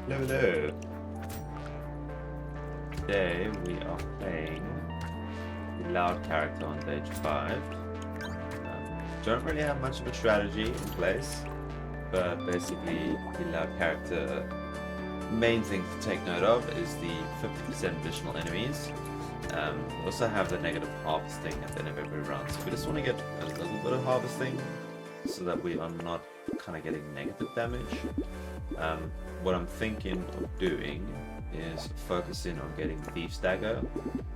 Hello, hello. Today we are playing the loud character on stage 5. Don't really have much of a strategy in place, but basically the loud character, main thing to take note of is the 50% additional enemies. We also have the negative harvesting at the end of every round, so we just want to get a little bit of harvesting so that we are not kind of getting negative damage. What I'm thinking of doing is focusing on getting Thief's Dagger,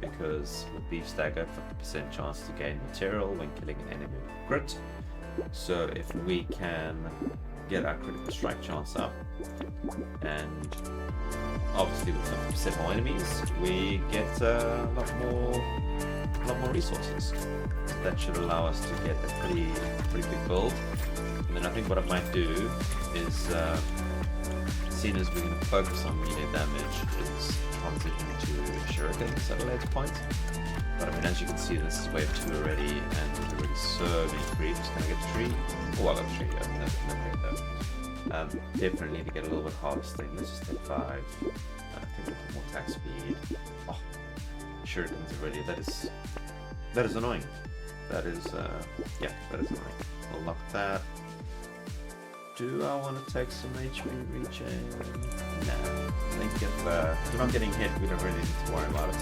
because with Thief's Dagger, 50% chance to gain material when killing an enemy with crit. So if we can get our critical strike chance up, and obviously with 50% more enemies, we get a lot more resources. So that should allow us to get a pretty big build. And then I think what I might do is, seeing as we're going to focus on melee damage, is transition to shurikens at a later point. But I mean, as you can see, this is wave 2 already, and there's already so many creeps. Can I get 3? Oh, I got 3. I mean, no. Definitely need to get a little bit harvesting. Let's just take 5. I think a little more attack speed. Oh, shurikens already. That is annoying. That is annoying. We'll lock that. Do I want to take some HP regen? No. I think if we're not getting hit, we don't really need to worry about it.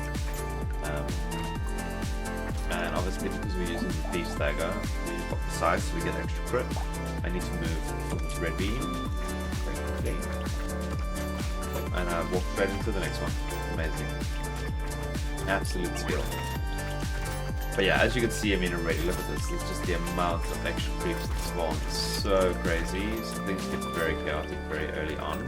And obviously, because we're using the Thief's Dagger, we've got the size, so we get extra crit. I need to move from this red beam very quickly. And I walk straight into the next one. Amazing. Absolute skill. But yeah, as you can see, I mean, already look at this. It's just the amount of extra creeps that spawn is so crazy. So things get very chaotic very early on.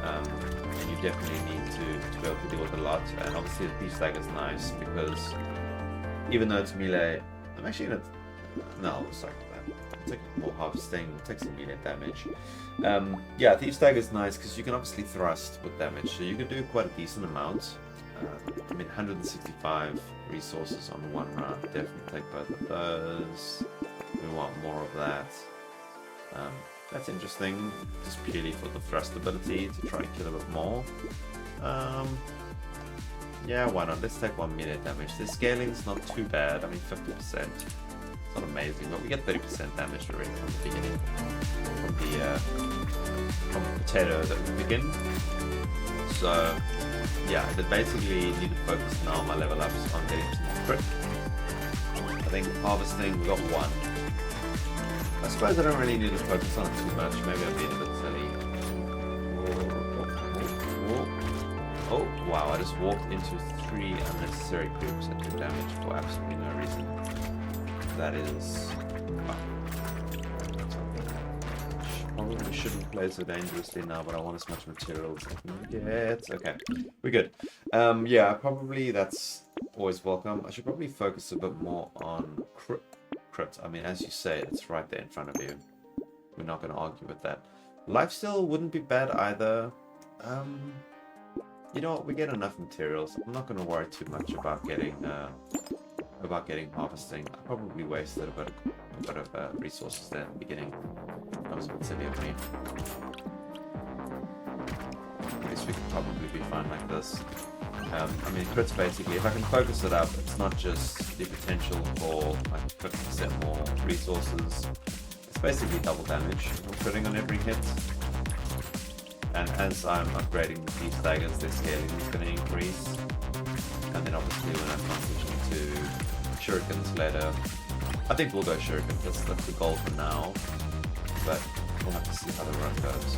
And you definitely need to be able to deal with a lot. And obviously the Thief's Dagger is nice because even though it's melee, I'm actually gonna... No, I'll start with that. I'll take more harvesting, take some melee damage. Yeah, Thief's Dagger is nice because you can obviously thrust with damage. So you can do quite a decent amount. I mean, 165 resources on one round. Definitely take both of those. We want more of that. That's interesting, just purely for the thrust ability to try and kill a bit more. Yeah, why not? Let's take 1 melee damage. The scaling's not too bad. I mean, 50%. It's not amazing, but we get 30% damage already from the beginning. From the potato that we begin. So yeah, I basically need to focus now on my level ups on getting some more crit. I think harvesting, we got 1. I suppose I don't really need to focus on it too much. Maybe I'm being a bit silly. Oh, wow, I just walked into 3 unnecessary creeps that did damage for absolutely no reason. That is... Probably shouldn't play so dangerously now, but I want as much material as I can get. Okay, we're good. Yeah, probably that's always welcome. I should probably focus a bit more on crit. I mean, as you say, it's right there in front of you. We're not going to argue with that. Lifesteal wouldn't be bad either. You know what? We get enough materials. I'm not going to worry too much about getting harvesting. I probably wasted a bit of resources there in the beginning. That was a bit silly of me. I guess we could probably be fine like this. I mean, crit's basically, if I can focus it up, it's not just the potential for like 50% more resources. It's basically double damage. I'm critting on every hit. And as I'm upgrading these daggers, their scaling is going to increase. And then obviously when I transition to shurikens later, I think we'll go shuriken. That's the goal for now. But we'll have to see how the run goes.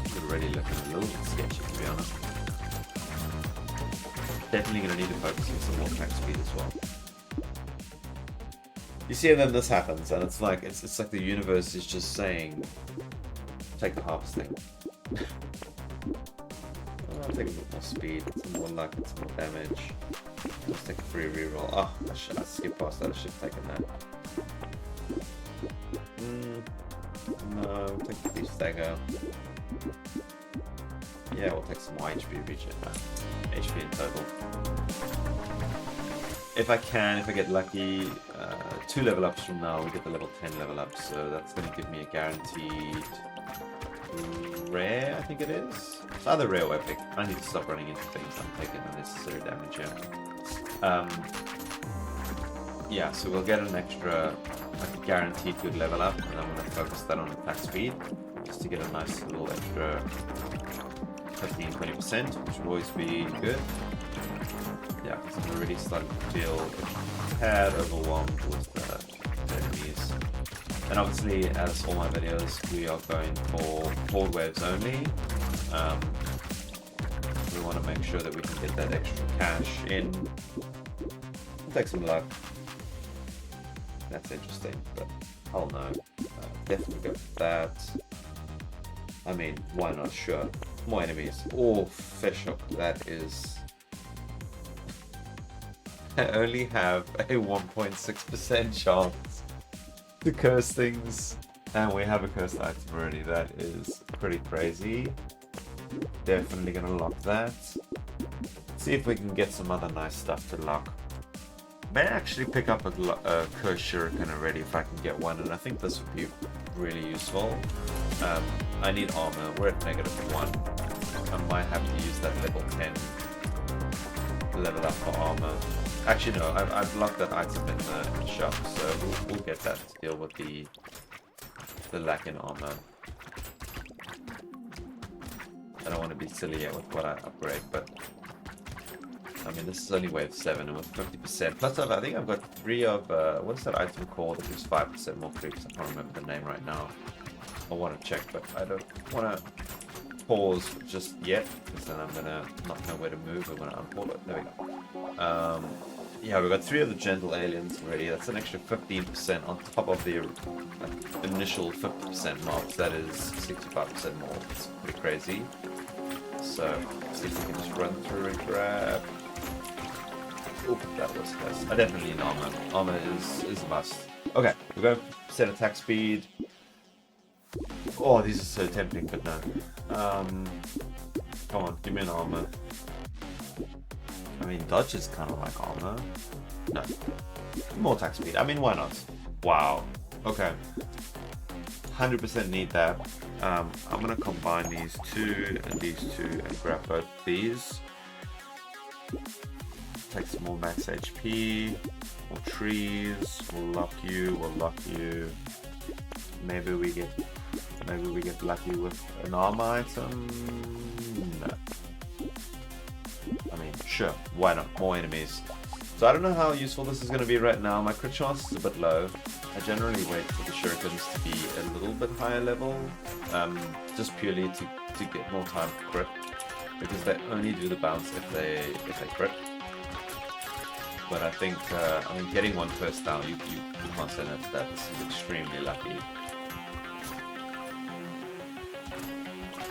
It's already looking a little bit sketchy, to be honest. Definitely going to need to focus on some more attack speed as well. You see, and then this happens, and it's like like the universe is just saying, take the harvesting. I'll take a bit more speed, some more luck, and some more damage. Let's take a free reroll. Oh, I skipped past that. I should have taken that. No, take the Thief's Dagger. Yeah, we'll take some more HP regen. HP in total. If I get lucky, 2 level ups from now, we get the level 10 level up, so that's going to give me a guaranteed rare, I think it is. It's either rare or epic. I need to stop running into things. I'm taking unnecessary damage here. Yeah, so we'll get an extra, like, guaranteed good level up, and I'm going to focus that on attack speed, just to get a nice little extra 15-20%, which would always be good. Yeah, because I'm already starting to feel a tad overwhelmed with the enemies. And obviously, as all my videos, we are going for horde waves only. We want to make sure that we can get that extra cash in. We'll take some luck. That's interesting, but hell no. Definitely go for that. I mean, why not? Sure. More enemies. Oh, fish hook. That is... I only have a 1.6% chance to curse things, and we have a cursed item already. That is pretty crazy. Definitely gonna lock that. See if we can get some other nice stuff to lock. May actually pick up a cursed shuriken already if I can get one, and I think this would be really useful. I need armor. We're at -1. I might have to use that level 10 level up for armor. Actually, no, I've locked that item in the shop, so we'll get that to deal with the lack in armor. I don't want to be silly yet with what I upgrade, but I mean, this is only wave 7 and with 50%. Plus, I think I've got 3 of, what is that item called that gives 5% more creeps? I can't remember the name right now. I want to check, but I don't want to pause just yet, because then I'm going to not know where to move when I unpause it. There we go. Yeah, we've got 3 of the gentle aliens already. That's an extra 15% on top of the initial 50% mobs. That is 65% more. It's pretty crazy. So, let's see if we can just run through and grab. Oh, that was close. I definitely need armor. Armor is a must. Okay, we're going to set attack speed. Oh, these are so tempting, but no. Come on, give me an armor. I mean, dodge is kind of like armor. No. More attack speed. I mean, why not? Wow. Okay. 100% need that. I'm going to combine these 2 and these 2 and grab both these. Take some more max HP. More trees. We'll lock you. We'll lock you. Maybe we get lucky with an armor item. No. I mean, sure, why not? More enemies. So I don't know how useful this is going to be right now. My crit chance is a bit low. I generally wait for the shurikens to be a little bit higher level, just purely to get more time to crit, because they only do the bounce if they crit. But I think, I mean, getting one first down, you can't say that. That is extremely lucky.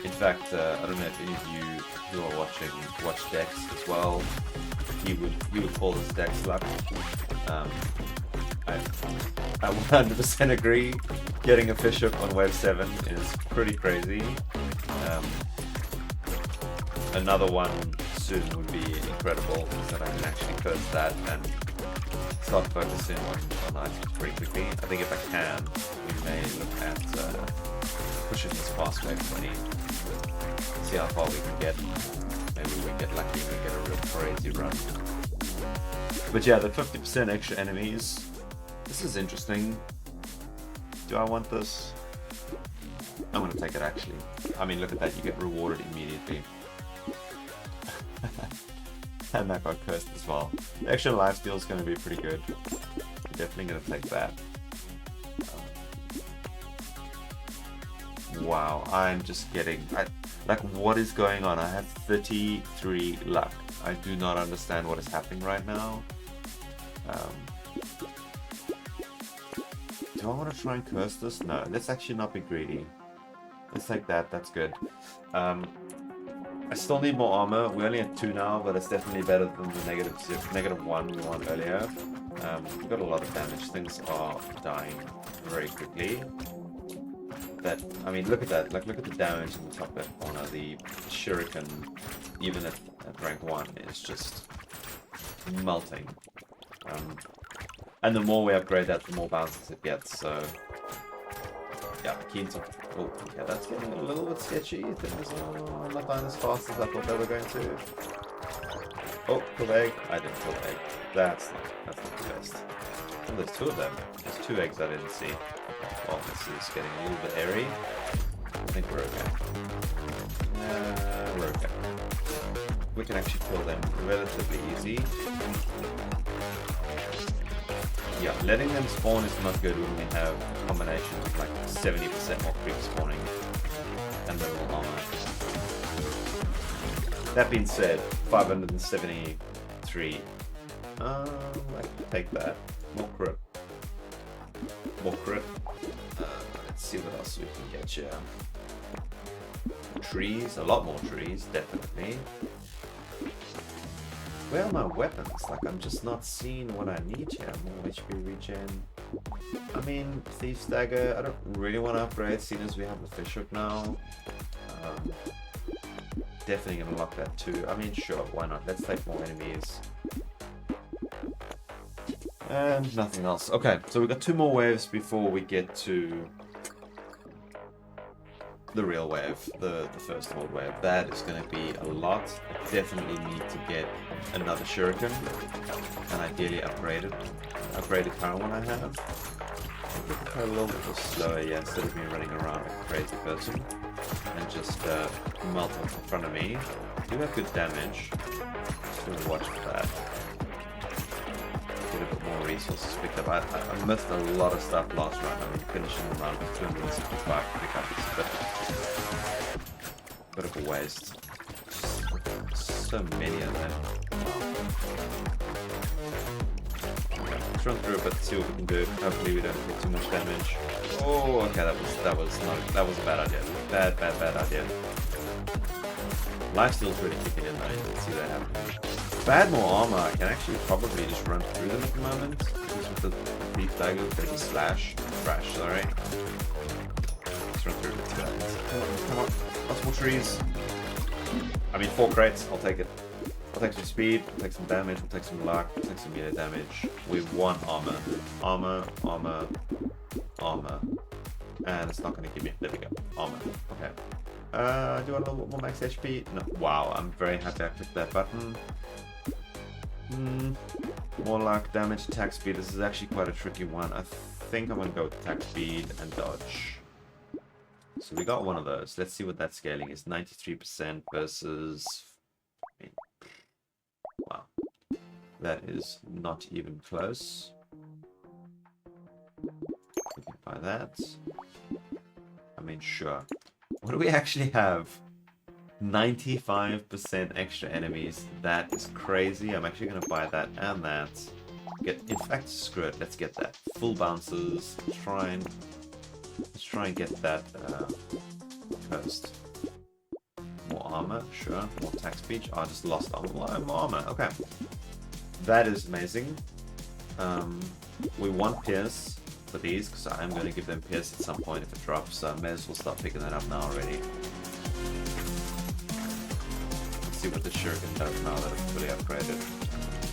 In fact, I don't know if any of you who are watching watch Dex as well. He would call this Dex luck. I 100% agree. Getting a fish hook on wave 7 is pretty crazy. Another one soon would be incredible, because then I can actually curse that and start focusing on items pretty quickly. I think if I can, we may look at pushing this past wave 20. See how far we can get. Maybe we get lucky and we get a real crazy run. But yeah, the 50% extra enemies. This is interesting. Do I want this? I'm gonna take it actually. I mean, look at that, you get rewarded immediately. And that got cursed as well. The extra lifesteal is gonna be pretty good. I'm definitely gonna take that. Wow, I'm just getting... like, what is going on? I have 33 luck. I do not understand what is happening right now. Do I want to try and curse this? No, let's actually not be greedy. Let's take that, that's good. I still need more armor. We're only at 2 now, but it's definitely better than the -1 we won earlier. We've got a lot of damage. Things are dying very quickly. That, I mean, look at that. Like, look at the damage in the top left corner. The shuriken, even at rank 1, is just melting. And the more we upgrade that, the more bounces it gets. So yeah, keen to... Oh, okay, that's getting a little bit sketchy. Things are not dying as fast as I thought they were going to. Oh, kill egg. I didn't kill egg. That's not the best. Oh, there's two of them. There's 2 eggs I didn't see. Okay, well, this is getting a little bit hairy. I think we're okay. We're okay. We can actually kill them relatively easy. Yeah, letting them spawn is not good when we have a combination of like 70% more creeps spawning and little armor. That being said, 573. I can take that. More crit. More crit. Let's see what else we can get here. Trees, a lot more trees, definitely. Where are my weapons? Like, I'm just not seeing what I need here. More HP regen. I mean, Thief's Dagger, I don't really want to upgrade, seeing as we have the fish hook now. Definitely gonna lock that too. I mean, sure, why not? Let's take more enemies. And nothing else. Okay, so we've got 2 more waves before we get to the real wave, the first horde wave. That is going to be a lot. I definitely need to get another shuriken and ideally upgraded current one I have. A little bit slower, yeah, instead of me running around like a crazy person and just melting in front of me. Do have good damage. Just gonna watch for that. Get a bit more resources picked up. I missed a lot of stuff last round. I mean, finishing the round with 265 pickups is a bit of a waste. So many of them. Let's run through it, but see what we can do. Hopefully we don't get too much damage. Oh, okay, that was a bad idea. Bad idea. Lifesteal's really kicking in though. You can see that happening. If I had more armor, I can actually probably just run through them at the moment. Just with the Thief Dagger, there's a crash, sorry. Let's run through it. Come on, lots more trees. I mean, 4 crates, I'll take it. I'll take some speed, I'll take some damage, I'll take some luck, I'll take some melee damage. We have 1 armor. Armor. And it's not going to give me, there we go, armor. Okay. Do you want a little bit more max HP? No. Wow, I'm very happy I clicked that button. More luck, damage, attack speed. This is actually quite a tricky one. I think I'm going to go with attack speed and dodge. So we got one of those. Let's see what that scaling is. 93% versus... I mean, wow. That is not even close. We can buy that. I mean, sure. What do we actually have? 95% extra enemies. That is crazy. I'm actually going to buy that and that. In fact, screw it. Let's get that. Full bounces. Let's try and get that first. More armor, sure. More attack speed. Oh, I just lost armor. Well, more armor. Okay. That is amazing. We want Pierce for these, because I am going to give them Pierce at some point if it drops, so I may as well start picking that up now already. Let's see what the Shuriken does now that it's fully upgraded.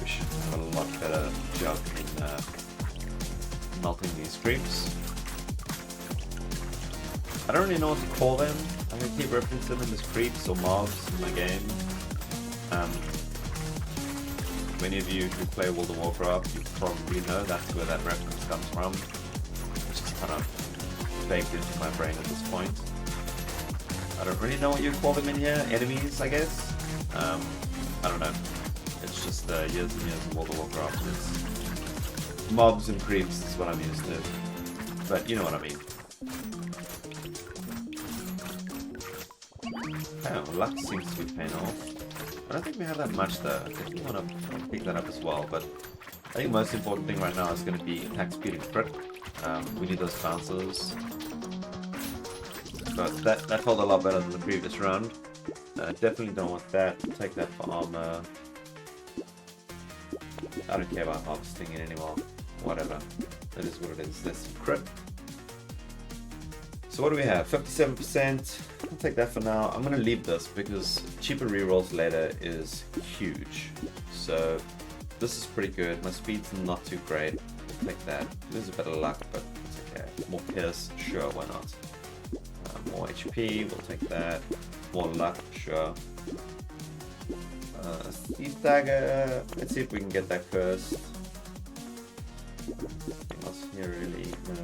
We should have a lot better job in melting these creeps. I don't really know what to call them. I'm going to keep referencing them as creeps or mobs in my game. Many of you who play World of Warcraft, you probably know that's where that reference comes from. It's just kind of baked into my brain at this point. I don't really know what you call them in here. Enemies, I guess? I don't know. It's just years and years of World of Warcraft. It's mobs and creeps is what I'm used to. But you know what I mean. Oh, luck seems to be paying off. I don't think we have that much though. I definitely want to pick that up as well, but I think the most important thing right now is going to be attack speed and crit. We need those bounces. But that felt a lot better than the previous round. Definitely don't want that. Take that for armor. I don't care about harvesting it anymore. Whatever. That is what it is. That's crit. So what do we have? 57%. I'll take that for now. I'm going to leave this because cheaper rerolls later is huge. So this is pretty good. My speed's not too great. We'll take that. Lose a bit of luck, but it's okay. More pierce, sure, why not? More HP, we'll take that. More luck, sure. Steve Dagger, let's see if we can get that first. Anything else here really? No.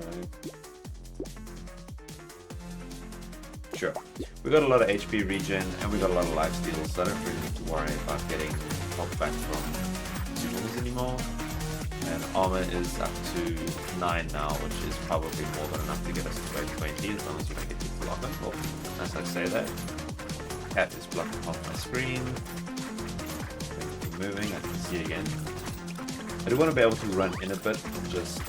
Sure. We got a lot of HP regen and we got a lot of life steal, so I don't really need to worry about getting health back from consumables anymore. And armor is up to 9 now, which is probably more than enough to get us to grade 20 as long as we don't get to block it. Well, as I say that, cat is blocking off my screen. Moving, I can see it again. I do want to be able to run in a bit and just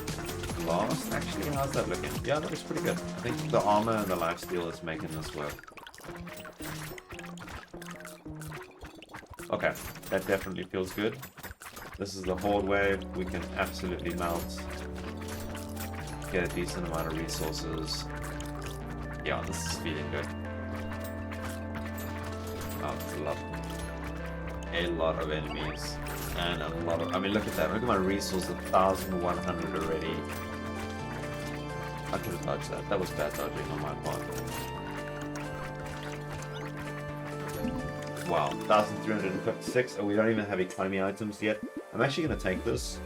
blast. Actually, how's that looking? Yeah, that looks pretty good. I think the armor and the lifesteal is making this work. Okay, that definitely feels good. This is the horde wave. We can absolutely melt. Get a decent amount of resources. Yeah, this is feeling good. Oh, it's a lot of enemies and a lot of, I mean, look at that, look at my resource, 1,100 already. I could have dodged that. That was bad dodging on my part. Wow, 1,356, and we don't even have economy items yet. I'm actually going to take this.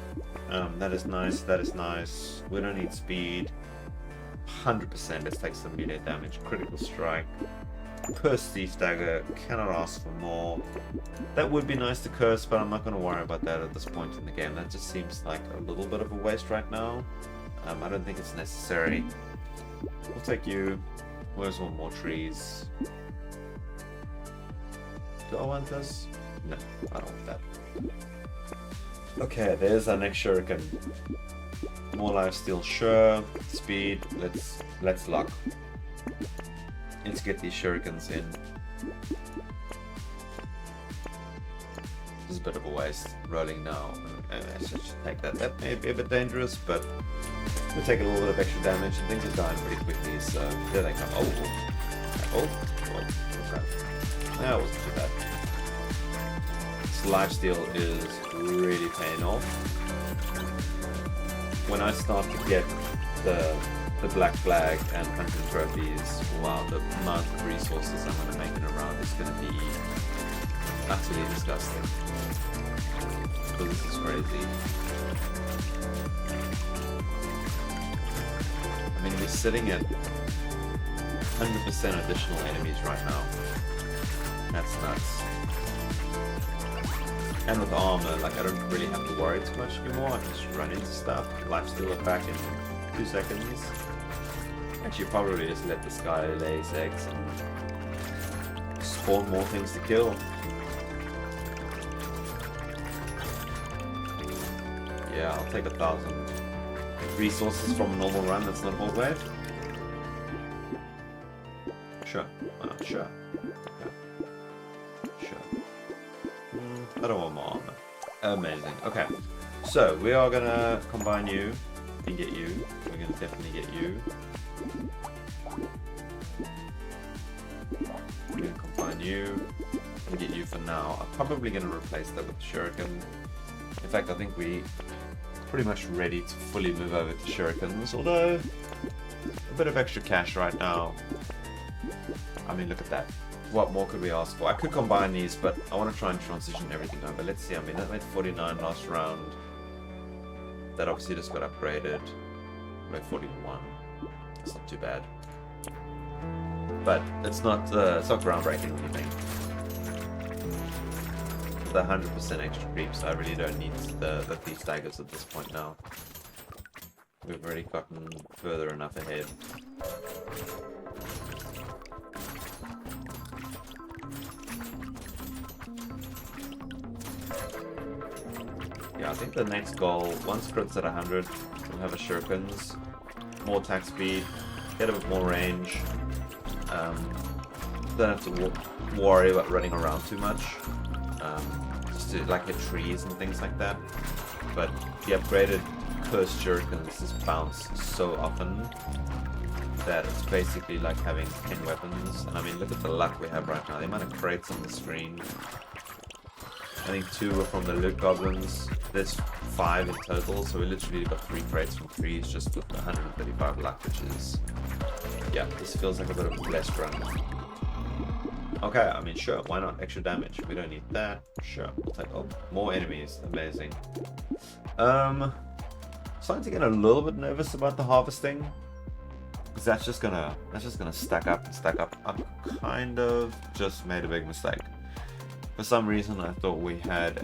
That is nice, that is nice. We don't need speed. 100%, let's take some melee damage. Critical strike. Curse Thief Dagger, cannot ask for more. That would be nice to curse, but I'm not going to worry about that at this point in the game. That just seems like a little bit of a waste right now. I don't think it's necessary. We'll take you. Where's one more trees? Do I want this? No, I don't want that. Okay, there's our next shuriken. More lifesteal, sure. Speed, let's lock. Let's get these shurikens in. This is a bit of a waste. Rolling now. I should take that. That may be a bit dangerous, but we'll take a little bit of extra damage and things are dying pretty quickly, so there they come. Oh, okay. That wasn't too bad. This lifesteal is really paying off. When I start to get the black flag and hunting trophies, wow, the amount of resources I'm going to make in a round is going to be utterly disgusting. But this is crazy. I mean, we're sitting at 100% additional enemies right now. That's nuts. And with armor, like, I don't really have to worry too much anymore. I can just run into stuff. Lifesteal it back in 2 seconds. Actually, probably just let this guy lay his eggs and spawn more things to kill. Yeah, I'll take 1,000 resources from a normal run that's not horde wave. Sure, why not? Sure. Okay. Sure. I don't want more armor. Amazing. Okay, so we are gonna combine you and get you. We're gonna definitely get you. We're gonna combine you and get you for now. I'm probably gonna replace that with shuriken. In fact, I think we pretty much ready to fully move over to shurikens, although a bit of extra cash right now. I mean, look at that. What more could we ask for? I could combine these, but I want to try and transition everything over. Let's see, I mean, that made 49 last round. That obviously just got upgraded. Made 41. It's not too bad. But it's not groundbreaking or anything. The 100% extra creeps, I really don't need the Thief Daggers at this point now. We've already gotten further enough ahead. Yeah, I think the next goal, once crit's at 100, we'll have a shurikens, more attack speed, get a bit more range. Don't have to worry about running around too much. Just to like hit trees and things like that. But the upgraded cursed shurikens just bounce so often that it's basically like having 10 weapons. And I mean, look at the luck we have right now. The amount of crates on the screen. I think 2 are from the loot goblins. There's 5 in total, so we literally got 3 crates from 3, it's just with 135 luck, which is, yeah, this feels like a bit of a blessed run. Okay, I mean, sure, why not? Extra damage, we don't need that. Sure, we'll take, oh, more enemies, amazing. Starting to get a little bit nervous about the harvesting, because that's just gonna stack up and stack up. I kind of just made a big mistake. For some reason, I thought we had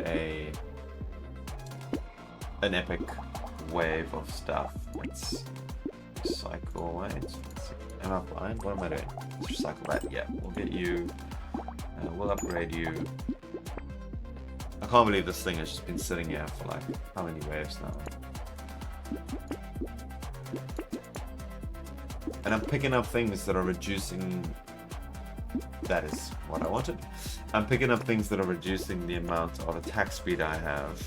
an epic wave of stuff. Let's recycle. Wait, am I blind? What am I doing? Let's recycle that. Yeah, we'll get you. We'll upgrade you. I can't believe this thing has just been sitting here for like how many waves now. And I'm picking up things that are reducing. That is what I wanted. I'm picking up things that are reducing the amount of attack speed I have.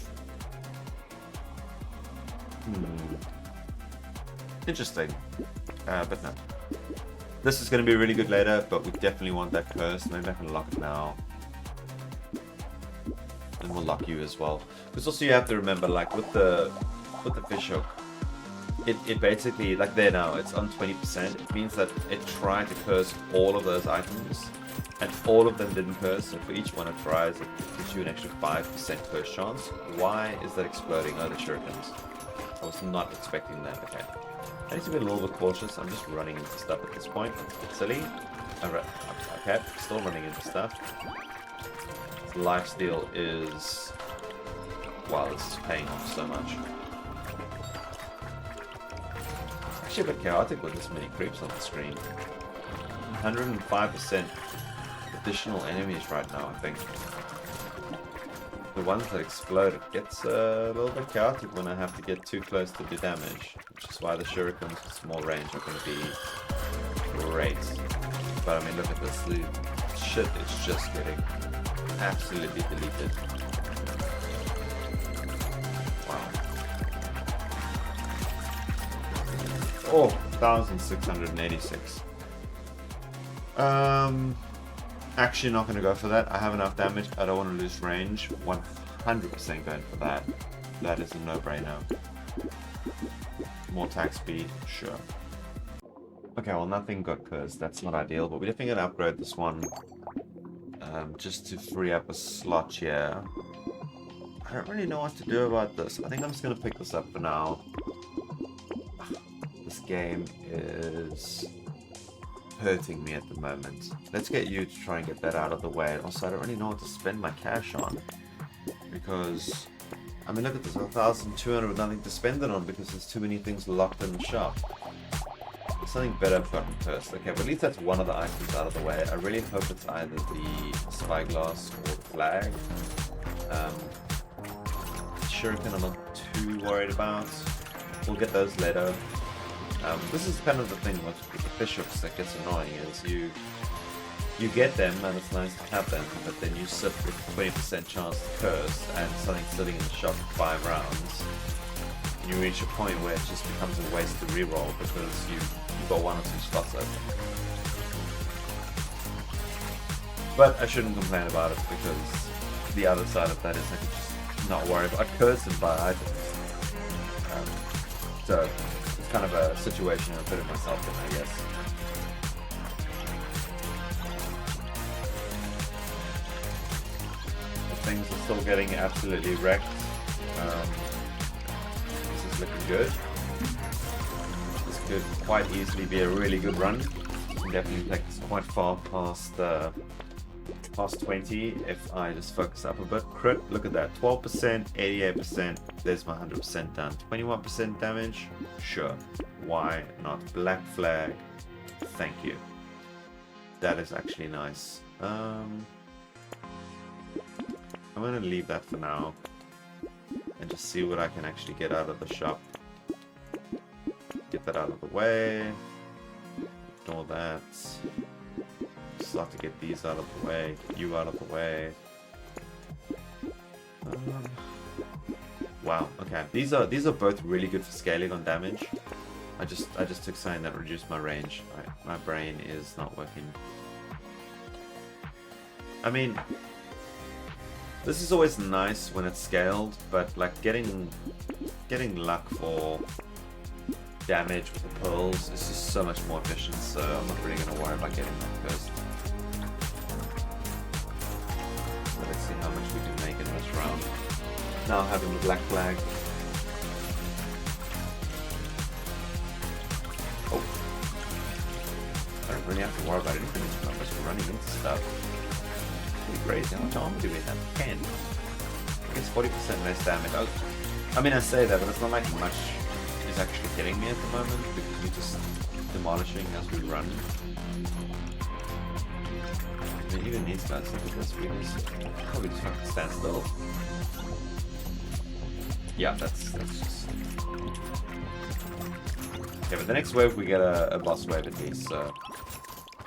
Interesting. But no. This is going to be really good later, but we definitely want that curse. Maybe I can lock it now. And we'll lock you as well. Because also you have to remember, like with the fish hook, it basically, like there now, it's on 20%. It means that it tried to curse all of those items, and all of them didn't curse. So for each one it tries, it gives you an extra 5% curse chance. Why is that exploding? Oh, the shurikens. I was not expecting that. Okay. I need to be a little bit cautious. I'm just running into stuff at this point. It's silly. Okay, still running into stuff. The lifesteal is... wow, this is paying off so much. Actually a bit chaotic with this many creeps on the screen. 105% additional enemies right now, I think. The ones that explode, it gets a little bit chaotic when I have to get too close to the damage, which is why the shurikens with small range are going to be great. But I mean, look at this, the shit is just getting absolutely deleted. Wow. Oh, 1,686. Actually not going to go for that. I have enough damage. I don't want to lose range. 100% going for that. That is a no-brainer. More attack speed, sure. Okay, well nothing got cursed. That's not ideal, but we're definitely going to upgrade this one. Just to free up a slot here. I don't really know what to do about this. I think I'm just going to pick this up for now. This game is hurting me at the moment. Let's get you to try and get that out of the way. Also, I don't really know what to spend my cash on, because I mean, look at this, 1,200 with nothing to spend it on because there's too many things locked in the shop. There's something better I've gotten first. Okay, but at least that's one of the items out of the way. I really hope it's either the spyglass or the flag. Shuriken I'm not too worried about. We'll get those later. This is kind of the thing with the fish hooks that gets annoying, is you get them and it's nice to have them, but then you sit with 20% chance to curse and something sitting in the shop for 5 rounds, and you reach a point where it just becomes a waste to reroll because you've got 1 or 2 slots open. But I shouldn't complain about it, because the other side of that is I can just not worry about curse and buy items. So it's kind of a situation I'm putting myself in, I guess. Things are still getting absolutely wrecked. This is looking good. This could quite easily be a really good run. You can definitely take this quite far past past 20 if I just focus up a bit. Crit, look at that, 12%, 88%. There's my 100% done. 21% damage. Sure, why not? Black flag. Thank you. That is actually nice. I'm going to leave that for now and just see what I can actually get out of the shop. Get that out of the way. Ignore that. Start to get these out of the way. Get you out of the way. Wow. Okay. These are both really good for scaling on damage. I just took something that reduced my range. My brain is not working. I mean, This is always nice when it's scaled, but like getting luck for damage with the pearls is just so much more efficient, so I'm not really going to worry about getting that first. So let's see how much we can make in this round. Now having the black flag. Oh. I don't really have to worry about anything as long as we're running into stuff. Pretty crazy. How much armor do we have? 10. I guess 40% less damage. I mean, I say that, but it's not like much is actually hitting me at the moment because we're just demolishing as we run. I mean, even these guys, look at this. We just probably just have to stand still. Yeah, that's just. Okay, but the next wave we get a boss wave at least, so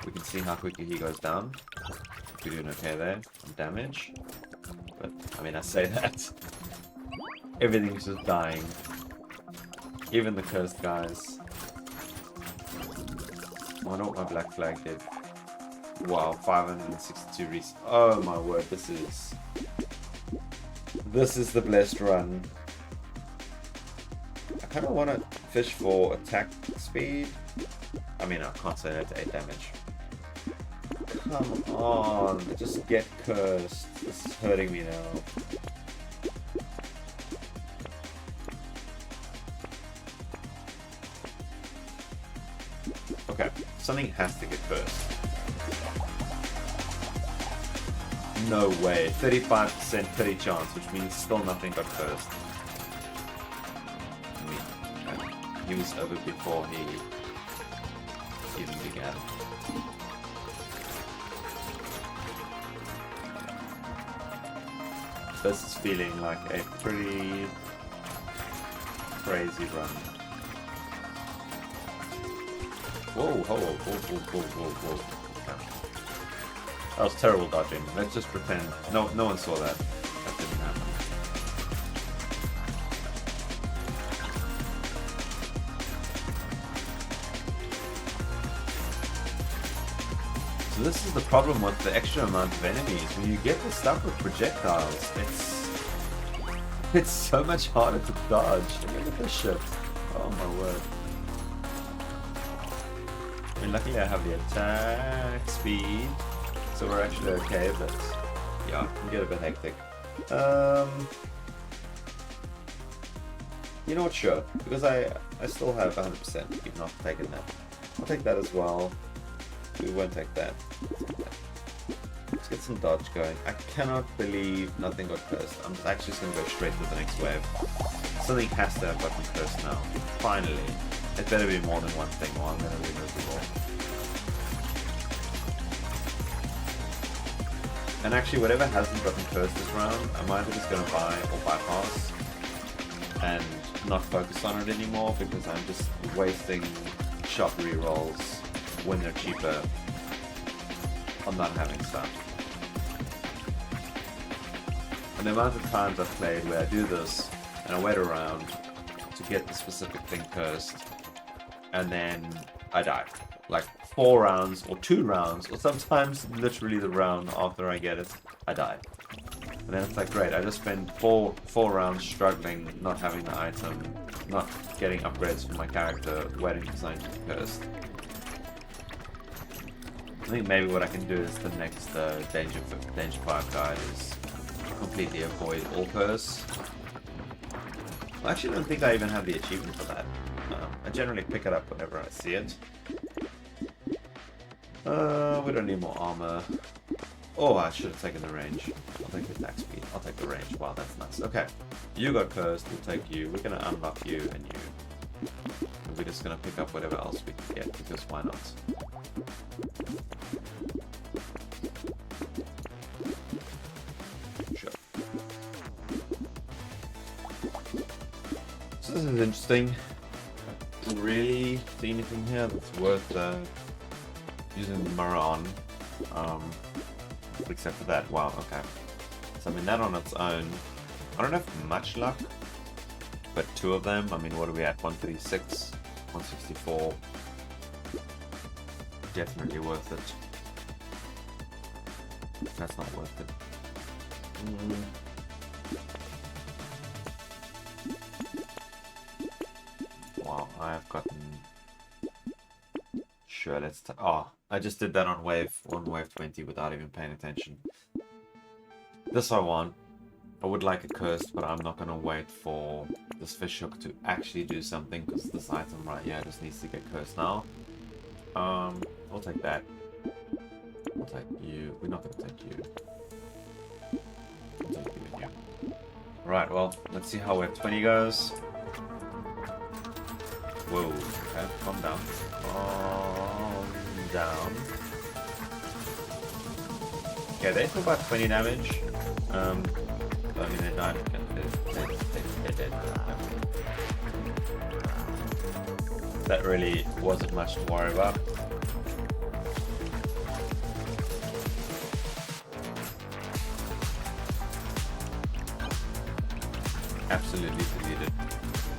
we can see how quickly he goes down. We're doing okay there on damage, but I mean, I say that everything's just dying. Even the cursed guys. I wonder what my black flag did. Wow, 562 res. Oh my word, this is the blessed run. I kind of want to fish for attack speed. I mean, I can't say that to 8 damage. Come on, just get cursed. This is hurting me now. Okay, something has to get cursed. No way. 35% pity chance, which means still nothing got cursed. I mean, he was over before he even began. This is feeling like a pretty crazy run. Whoa, whoa, whoa, whoa, whoa, whoa, whoa. Okay. That was terrible dodging. Let's just pretend. No one saw that. That didn't happen. So this is the problem with the extra amount of enemies. When you get the stuff with projectiles, it's so much harder to dodge. Look at this shit. Oh my word. I mean, luckily I have the attack speed, so we're actually okay, but yeah, it can get a bit hectic. You know what, sure, because I still have 100%, you've not taken that. I'll take that as well. We won't take that. Let's get some dodge going. I cannot believe nothing got cursed. I'm actually just going to go straight to the next wave. Something has to have gotten cursed now. Finally. It better be more than one thing or I'm going to remove the ball. And actually, whatever hasn't gotten cursed this round, I'm either just going to buy or bypass and not focus on it anymore because I'm just wasting shop rerolls when they're cheaper. I'm not having stuff. And the amount of times I've played where I do this and I wait around to get the specific thing cursed and then I die. Like 4 rounds or 2 rounds or sometimes literally the round after I get it, I die. And then it's like, great, I just spent four rounds struggling, not having the item, not getting upgrades for my character, waiting for something to be cursed. I think maybe what I can do is the next Danger 5 guide is completely avoid all curse. I actually don't think I even have the achievement for that. I generally pick it up whenever I see it. We don't need more armor. Oh, I should have taken the range. I'll take the attack speed. I'll take the range. Wow, that's nice. Okay, you got cursed. We'll take you. We're gonna unlock you and you. And we're just gonna pick up whatever else we can get because why not? Sure. So this is interesting. I don't really see anything here that's worth using the mirror on. Except for that. Wow, okay. So I mean that on its own, I don't have much luck, but 2 of them, I mean what are we at? 136, 164. Definitely worth it. That's not worth it. Mm. Wow, I have gotten... Sure, let's... Oh, I just did that on wave 20 without even paying attention. This I want. I would like a cursed, but I'm not going to wait for this fish hook to actually do something, because this item right here just needs to get cursed now. I'll take that. I'll take you. We're not going to take you. I'll take you and you. Right, well, let's see how wave 20 goes. Whoa, okay, calm down. Calm down. Okay, they took about 20 damage. I mean, they died. They're dead. That really wasn't much to worry about. Absolutely deleted.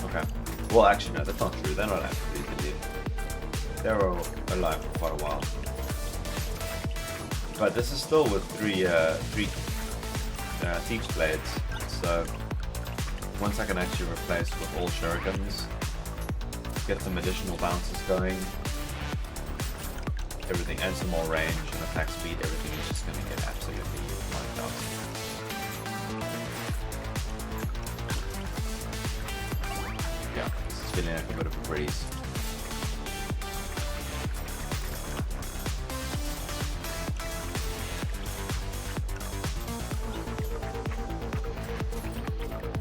Okay. Well, actually, no, that's not true. They're not absolutely deleted. They were alive for quite a while. But this is still with three Siege Blades, so once I can actually replace with all Shurikens, get some additional bounces going, everything, and some more range and attack speed, everything is just going to get absolutely wiped out. Yeah, this is feeling like a bit of a breeze.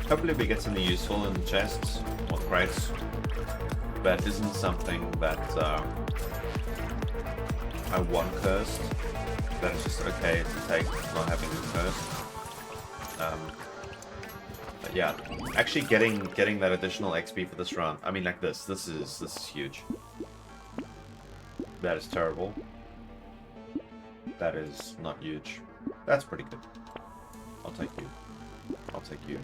Hopefully we get something useful in the chests or crates. That isn't something that I want cursed. That is just okay to take not having it cursed. But yeah, actually getting that additional XP for this round. I mean, like this is huge. That is terrible. That is not huge. That's pretty good. I'll take you. I'll take you.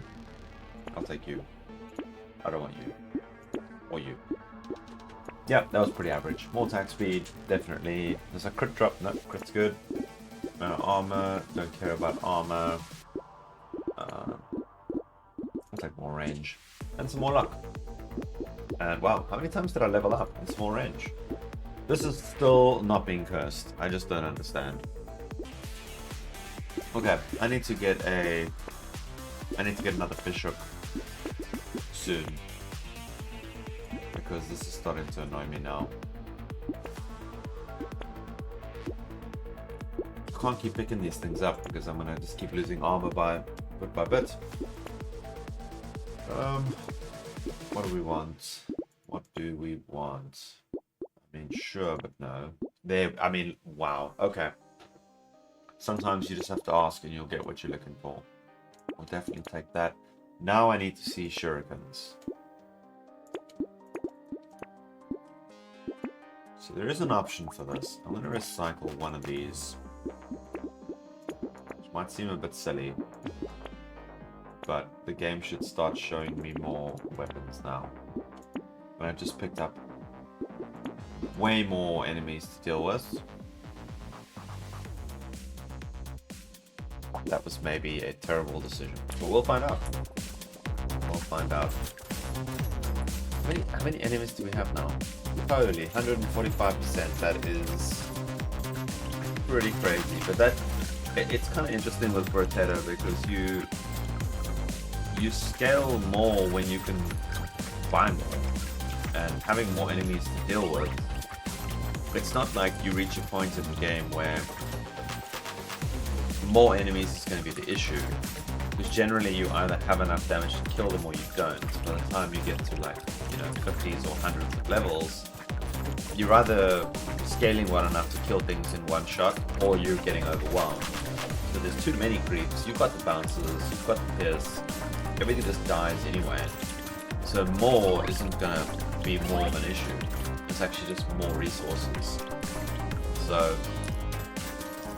I'll take you. I don't want you. Or you. Yeah, that was pretty average. More attack speed, definitely. There's a crit drop. No, crit's good. Armor. Don't care about armor. I'll take more range. And some more luck. And wow, how many times did I level up in small range? This is still not being cursed. I just don't understand. Okay, I need to get another fish hook soon, because this is starting to annoy me now. I can't keep picking these things up because I'm gonna just keep losing armor bit by bit. What do we want? What do we want? I mean, sure, but no. I mean, wow. Okay. Sometimes you just have to ask and you'll get what you're looking for. I'll definitely take that. Now I need to see shurikens. So there is an option for this. I'm going to recycle one of these. Which might seem a bit silly. But the game should start showing me more weapons now. But I've just picked up way more enemies to deal with. That was maybe a terrible decision. But we'll find out. We'll find out. How many enemies do we have now? Holy, 145%. That is pretty crazy. But it's kind of interesting with Brotato because you scale more when you can buy more. And having more enemies to deal with, it's not like you reach a point in the game where more enemies is going to be the issue, because generally you either have enough damage to kill them or you don't. By the time you get to like 50s or 100s of levels, you're either scaling well enough to kill things in one shot or you're getting overwhelmed. So there's too many creeps. You've got the bouncers, you've got the pierce, everything just dies anyway. So more isn't going to be more of an issue. It's actually just more resources. So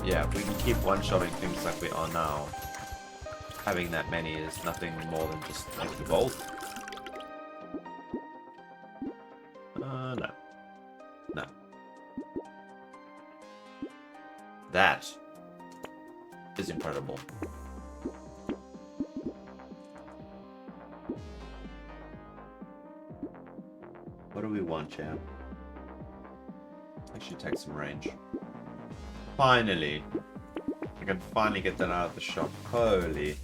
yeah, if we can keep one-shotting things like we are now, having that many is nothing more than just like the bolt. No. No. That is incredible. What do we want, champ? I should take some range. Finally. I can finally get that out of the shop. Holy.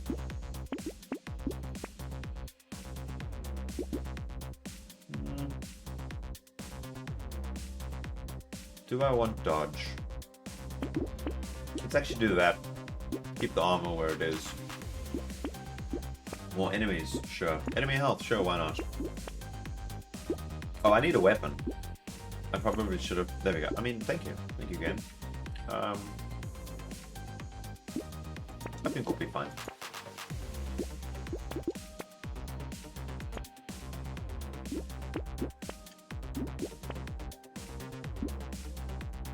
Do I want dodge? Let's actually do that. Keep the armor where it is. More enemies, sure. Enemy health, sure, why not? Oh, I need a weapon. I probably should have... There we go. I mean, thank you. Thank you again. I think we'll be fine.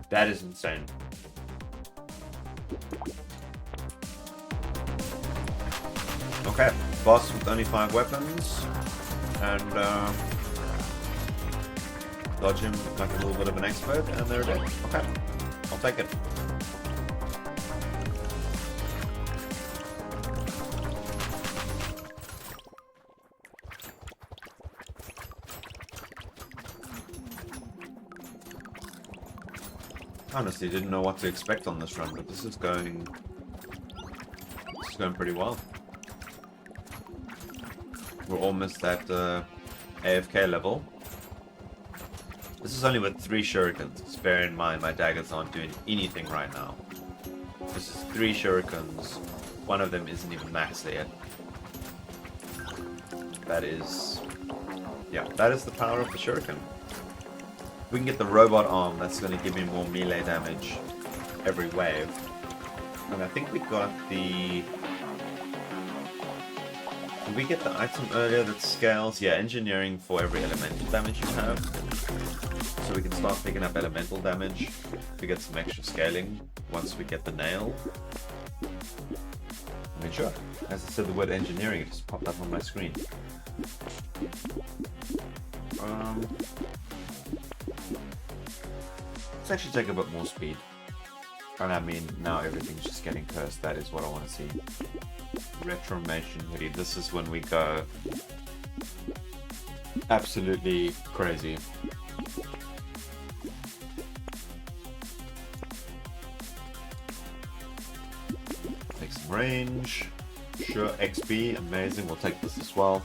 That is insane. Okay, boss with only 5 weapons. And, dodge him like a little bit of an expert, and they're dead. Okay, I'll take it. Honestly, didn't know what to expect on this run, but this is going pretty well. We're almost at AFK level. This is only with 3 shurikens. Bear in mind, my daggers aren't doing anything right now. This is 3 shurikens. One of them isn't even maxed yet. That is... yeah, that is the power of the shuriken. We can get the robot arm, that's going to give me more melee damage every wave. And I think we got the... Did we get the item earlier that scales? Yeah, engineering for every elemental damage you have. So we can start picking up elemental damage to get some extra scaling once we get the nail. I mean, sure. As I said the word engineering, it just popped up on my screen. Let's actually take a bit more speed. And I mean, now everything's just getting cursed. That is what I want to see. Retromation hoodie. This is when we go absolutely crazy. Take some range. Sure, XP, amazing. We'll take this as well.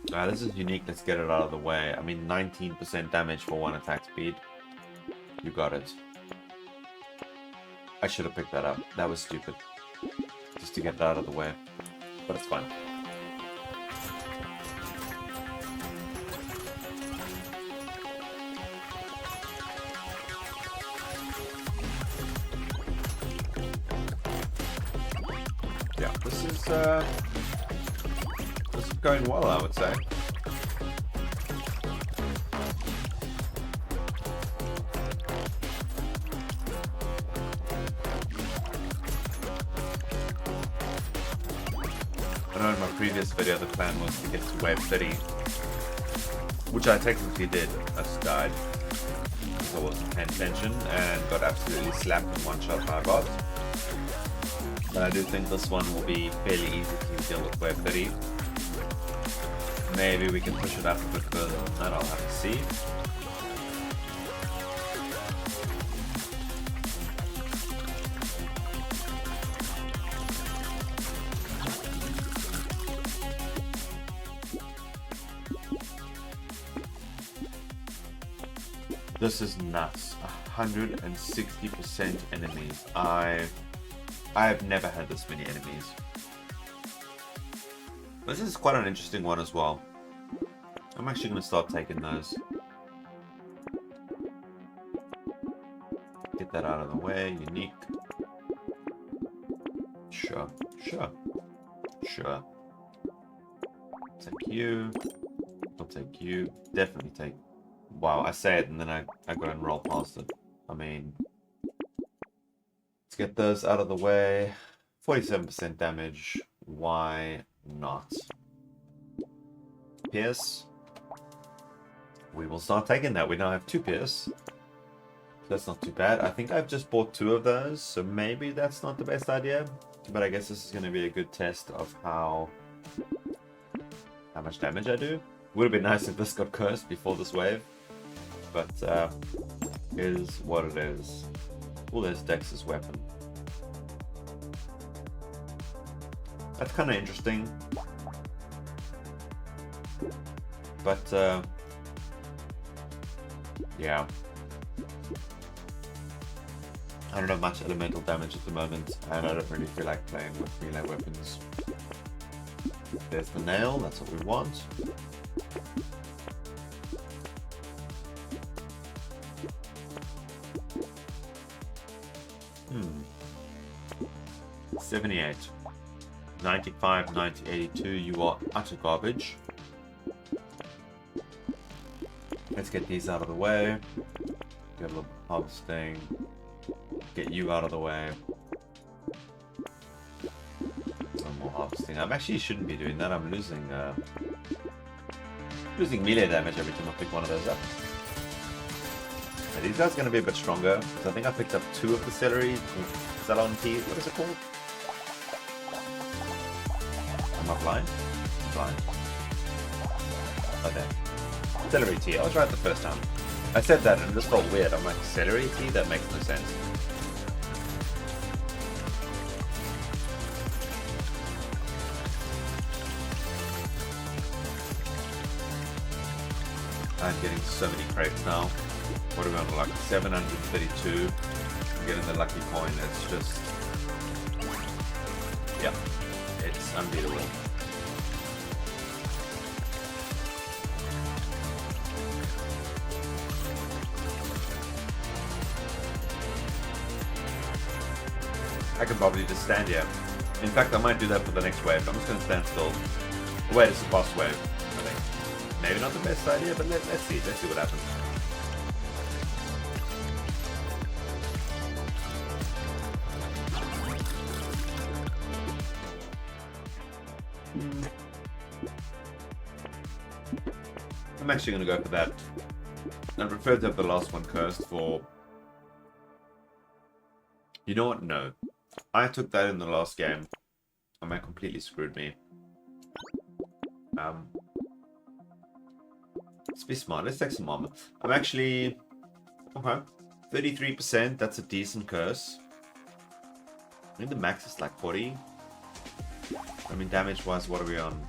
This is unique. Let's get it out of the way. I mean, 19% damage for 1 attack speed. You got it. I should have picked that up. That was stupid. Just to get it out of the way. But it's fine. Yeah, this is going well, I would say. I know in my previous video the plan was to get to wave 30, which I technically did. I just died because I wasn't paying attention and got absolutely slapped in one shot by a bot. But I do think this one will be fairly easy to deal with wave 30. Maybe we can push it up a bit further than that, I'll have to see. This is nuts. 160% enemies. I have never had this many enemies. This is quite an interesting one as well. I'm actually going to start taking those. Get that out of the way. Unique. Sure. Sure. Sure. Take you. I'll take you. Definitely take... Wow, I say it and then I go and roll past it. I mean... Let's get those out of the way. 47% damage. Why not? Pierce. We will start taking that. We now have 2 Pierce. That's not too bad. I think I've just bought 2 of those, so maybe that's not the best idea. But I guess this is going to be a good test of how much damage I do. Would have been nice if this got cursed before this wave, but is what it is. Oh, there's Dex's weapon. That's kind of interesting, but yeah. I don't have much elemental damage at the moment, and I don't really feel like playing with melee weapons. There's the nail, that's what we want. 78. 95, 90, 82, you are utter garbage. Let's get these out of the way. Get a little harvesting. Get you out of the way. Some more harvesting. I actually shouldn't be doing that. I'm losing melee damage every time I pick one of those up. But these guys are going to be a bit stronger, because I think I picked up 2 of the celery. Ceylon tea. What is it called? Am I blind? I'm blind. Oh, there. Celery tea. I was right the first time. I said that and it just felt weird. I'm like, celery tea? That makes no sense. I'm getting so many crates now. What are we on, like 732? I'm getting the lucky coin. It's just... yeah. It's unbeatable. I can probably just stand here. In fact, I might do that for the next wave. I'm just going to stand still. Wait, it's the boss wave, I think. Maybe not the best idea, but let's see. Let's see what happens. I'm actually going to go for that. I prefer to have the last one cursed for... You know what? No. I took that in the last game. And that completely screwed me. Let's be smart. Let's take some armor. I'm actually... okay. 33%. That's a decent curse. I think the max is like 40. I mean, damage-wise, what are we on?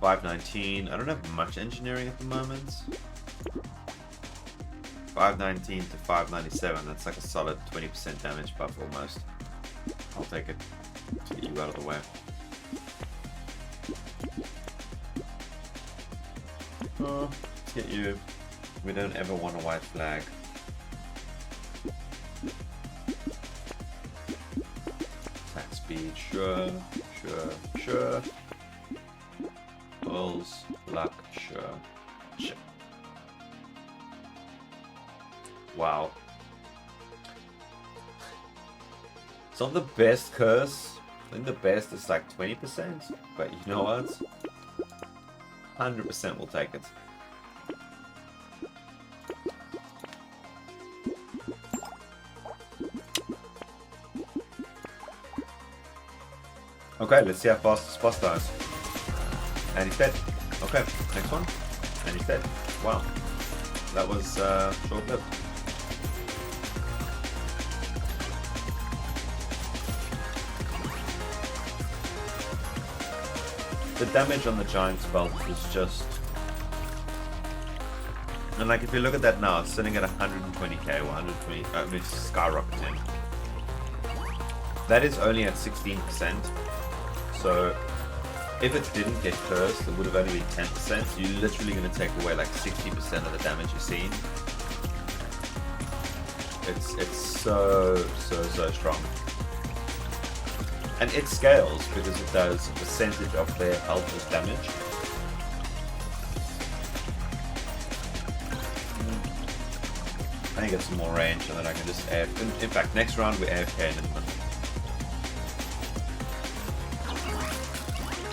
519. I don't have much engineering at the moment. 519 to 597. That's like a solid 20% damage buff almost. I'll take it to get you out of the way. Oh, let's get you. We don't ever want a white flag. Attack speed, sure. Rolls, luck, sure. Wow. It's not the best curse. I think the best is like 20%. But you know what? 100% will take it. Okay, let's see how fast this boss dies. And he's dead. Okay, next one. And he's dead. Wow. That was short-lived. The damage on the giant's belt was just... and like if you look at that now, it's sitting at 120k or 120... I mean, it's skyrocketing. That is only at 16%. So... if it didn't get cursed, it would have only been 10%. So you're literally going to take away like 60% of the damage you've seen. It's so strong. And it scales because it does a percentage of their health as damage. I need to get some more range and then I can just AF. In fact, next round we AFK in a minute.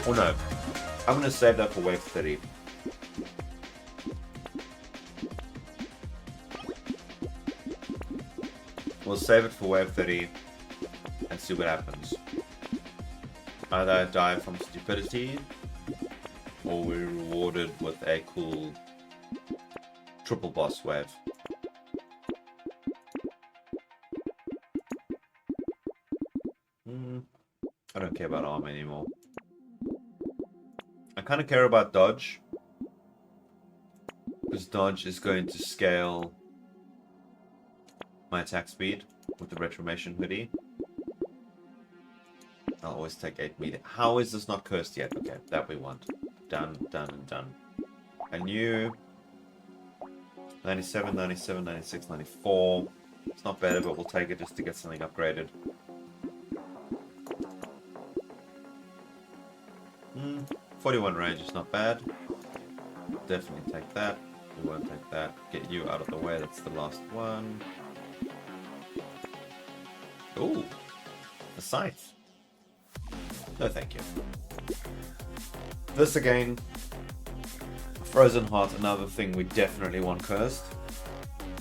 Oh no, I'm going to save that for wave 30. We'll save it for wave 30 and see what happens. Either I die from stupidity or we're rewarded with a cool triple boss wave. I don't care about armor anymore. I kind of care about dodge, because dodge is going to scale my attack speed with the Retromation hoodie. I'll always take 8 meter. How is this not cursed yet? Okay, that we want. Done, done, and done. I knew 97, 97, 96, 94. It's not better, but we'll take it just to get something upgraded. 41 range is not bad. Definitely take that. We won't take that. Get you out of the way. That's the last one. Ooh, a scythe. No, thank you. This again. Frozen Heart, another thing we definitely want cursed.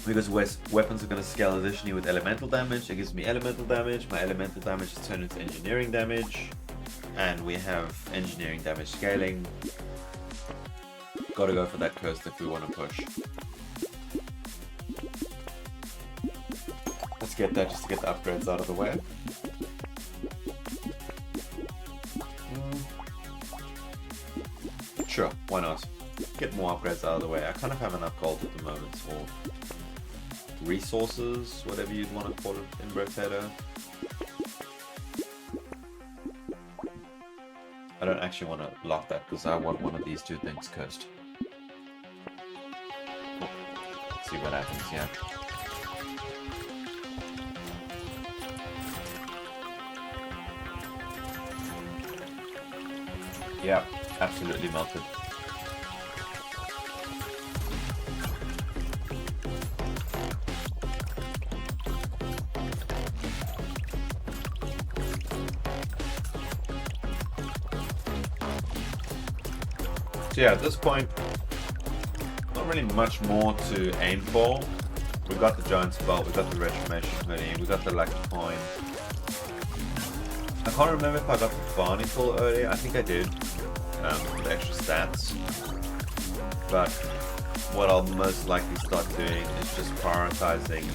Because weapons are going to scale additionally with elemental damage. It gives me elemental damage. My elemental damage is turned into engineering damage. And we have engineering damage scaling. Gotta go for that cursed if we want to push. Let's get that just to get the upgrades out of the way. Sure, why not? Get more upgrades out of the way. I kind of have enough gold at the moment for resources, whatever you'd want to call it in Brotato. I don't actually want to lock that because I want one of these two things cursed. Cool. Let's see what happens here. Yeah, absolutely melted. So yeah, at this point, not really much more to aim for. We've got the Giant's Belt, we've got the Retromation hoodie, we've got the Lucky Coin. I can't remember if I got the Barney Tool earlier. I think I did, the extra stats. But what I'll most likely start doing is just prioritizing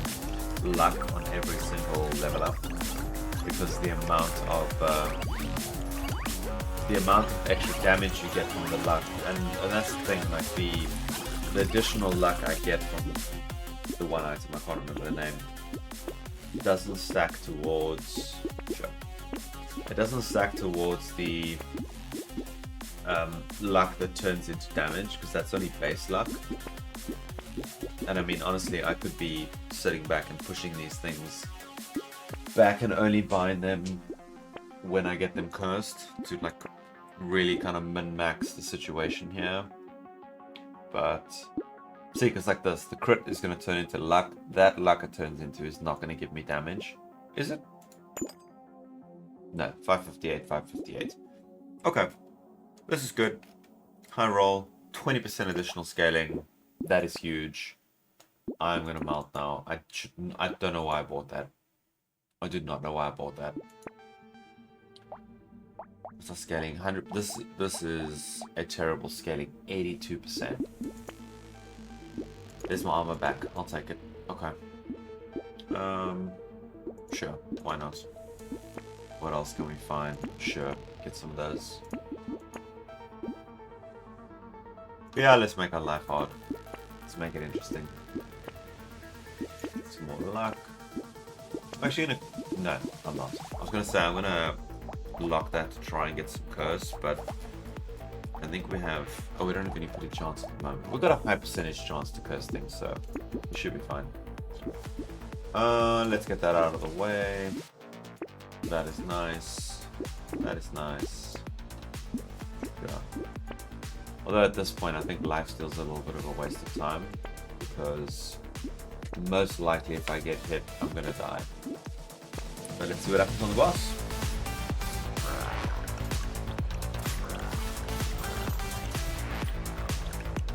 luck on every single level up, because the amount of extra damage you get from the luck, and that's the thing, like the additional luck I get from the one item, I can't remember the name, it doesn't stack towards the luck that turns into damage, because that's only base luck. And I mean, honestly, I could be sitting back and pushing these things back and only buying them when I get them cursed to like really kind of min-max the situation here. But see, because like this, the crit is going to turn into luck. That luck it turns into is not going to give me damage. Is it? No, 558, 558. Okay, this is good. High roll, 20% additional scaling. That is huge. I'm going to melt now. I don't know why I bought that. I did not know why I bought that. So scaling 100. This is a terrible scaling. 82%. There's my armor back. I'll take it. Okay. Sure. Why not? What else can we find? Sure. Get some of those. Yeah, let's make our life hard. Let's make it interesting. Some more luck. I'm actually gonna... No, I'm not. I was gonna say I'm gonna lock that to try and get some curse, but I think we have... Oh, we don't have any pretty chance at the moment. We've got a high percentage chance to curse things, so we should be fine. Let's get that out of the way. That is nice. That is nice. Yeah. Although at this point I think lifesteal's a little bit of a waste of time, because most likely if I get hit I'm gonna die. But let's see what happens on the boss.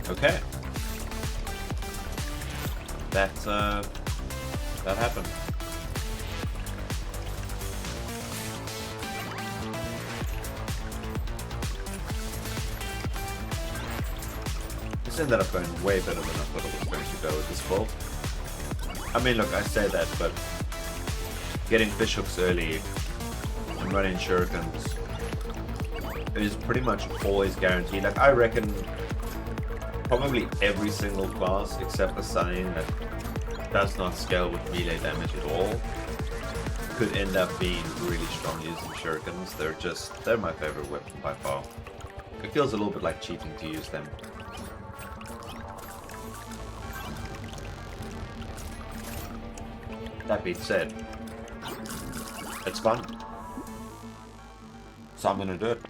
Okay. That happened. This ended up going way better than I thought it was going to go with this build. I mean, look, I say that, but getting fish hooks early and running shurikens is pretty much always guaranteed. Like, I reckon probably every single class except the Sunning that does not scale with melee damage at all could end up being really strong using shurikens. They're my favorite weapon by far. It feels a little bit like cheating to use them. That being said, it's fun. So I'm gonna do it.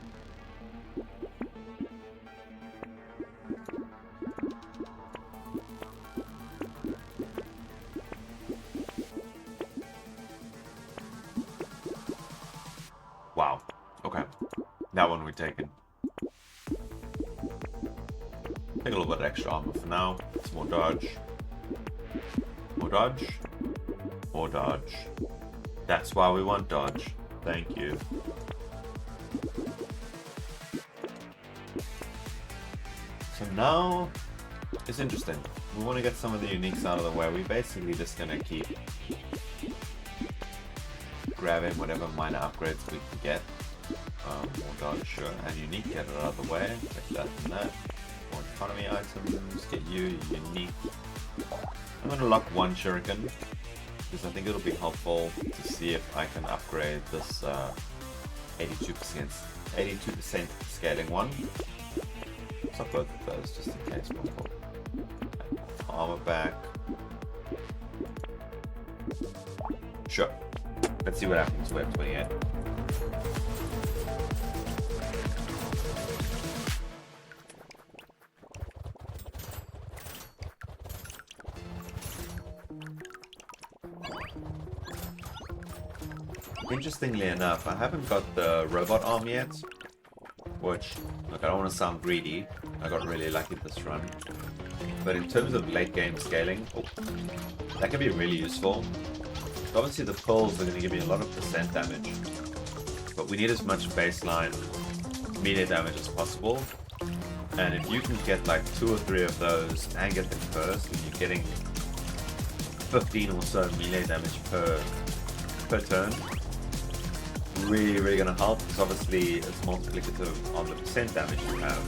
Wow. Okay. That one we're taking. Take a little bit of extra armor for now. It's more dodge. More dodge. More dodge. That's why we want dodge. Thank you. So now it's interesting. We want to get some of the uniques out of the way. We're basically just gonna keep grabbing whatever minor upgrades we can get. More dodge, sure, and unique, get it out of the way. Take that and that. More economy items, get you unique. I'm gonna lock one shuriken because I think it'll be helpful to see if I can upgrade this 82% scaling one. So both of those just in case possible. Armor back. Sure. Let's see what happens with 28. Interestingly enough, I haven't got the robot arm yet, which, look, I don't want to sound greedy. I got really lucky this run. But in terms of late game scaling, that can be really useful. Obviously the pearls are going to give you a lot of percent damage, but we need as much baseline melee damage as possible. And if you can get like 2 or 3 of those and get them first, and you're getting 15 or so melee damage per turn, really gonna help, because obviously it's multiplicative on the percent damage you have,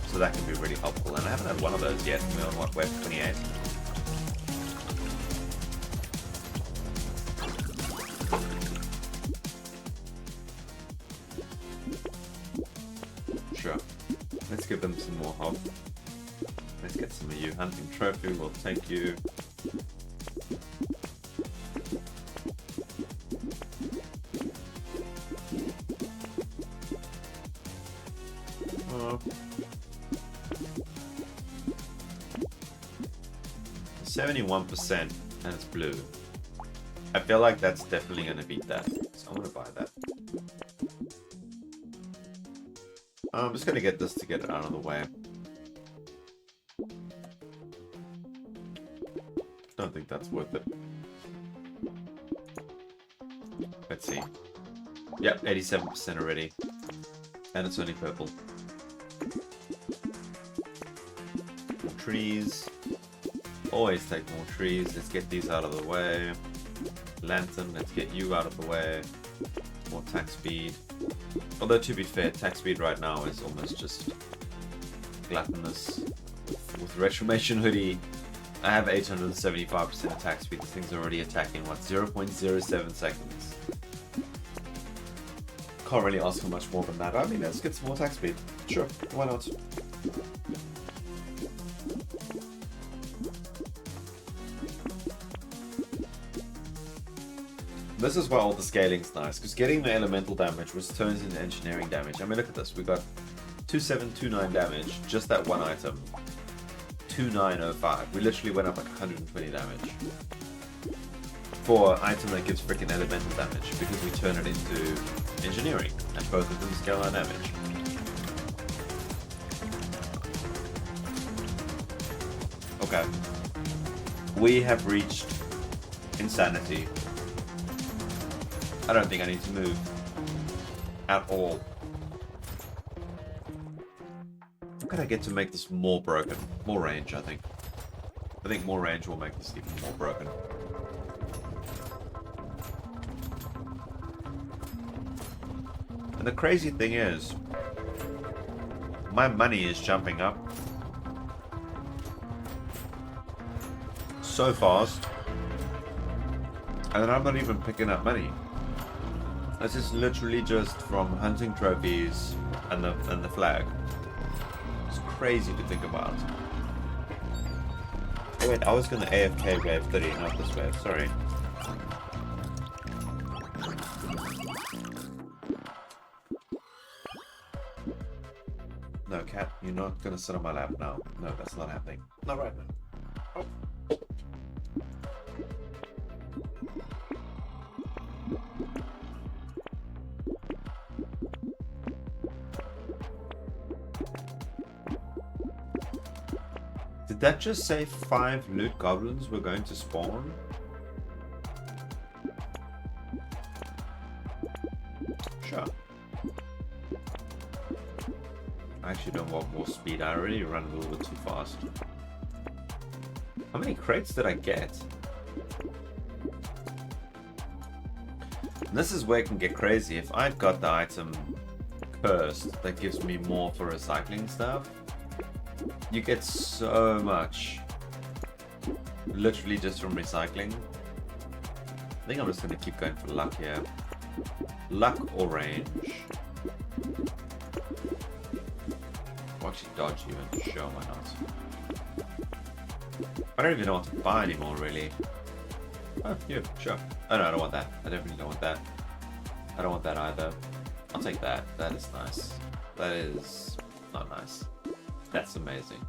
so that can be really helpful. And I haven't had one of those yet. We're on what, web 28? Sure, let's give them some more help. Let's get some of you. Hunting trophy, we'll take you. Oh. 71% and it's blue. I feel like that's definitely going to beat that, so I'm going to buy that. I'm just going to get this to get it out of the way. Don't think that's worth it. Let's see. Yep, 87% already. And it's only purple. More trees. Always take more trees. Let's get these out of the way. Lantern, let's get you out of the way. More attack speed. Although to be fair, attack speed right now is almost just gluttonous. With Retromation Hoodie, I have 875% attack speed. This thing's already attacking, what, 0.07 seconds. Can't really ask for much more than that. I mean, let's get some more attack speed. Sure, why not? This is why all the scaling's nice, because getting the elemental damage, which turns into engineering damage. I mean, look at this. We got 2729 damage, just that one item. 2905. We literally went up like 120 damage. For an item that gives freaking elemental damage, because we turn it into engineering, and both of them scale our damage. Okay. We have reached insanity. I don't think I need to move at all. Okay, can I get to make this more broken? More range, I think. I think more range will make this even more broken. And the crazy thing is, my money is jumping up so fast, and then I'm not even picking up money. This is literally just from hunting trophies and the flag. It's crazy to think about. Oh wait, I was gonna AFK wave 30, not this wave, sorry. No, cat, you're not gonna sit on my lap now. No, that's not happening. Not right now. Oh. Did that just say 5 loot goblins were going to spawn? Sure. I actually don't want more speed. I already run a little bit too fast. How many crates did I get? And this is where it can get crazy. If I got the item cursed, that gives me more for recycling stuff. You get so much. Literally just from recycling. I think I'm just going to keep going for luck here. Luck or range. I'll actually dodge you and sure, why not? I don't even know what to buy anymore, really. Oh, yeah, sure. Oh no, I don't want that. I definitely don't want that. I don't want that either. I'll take that. That is nice. That is not nice. That's amazing.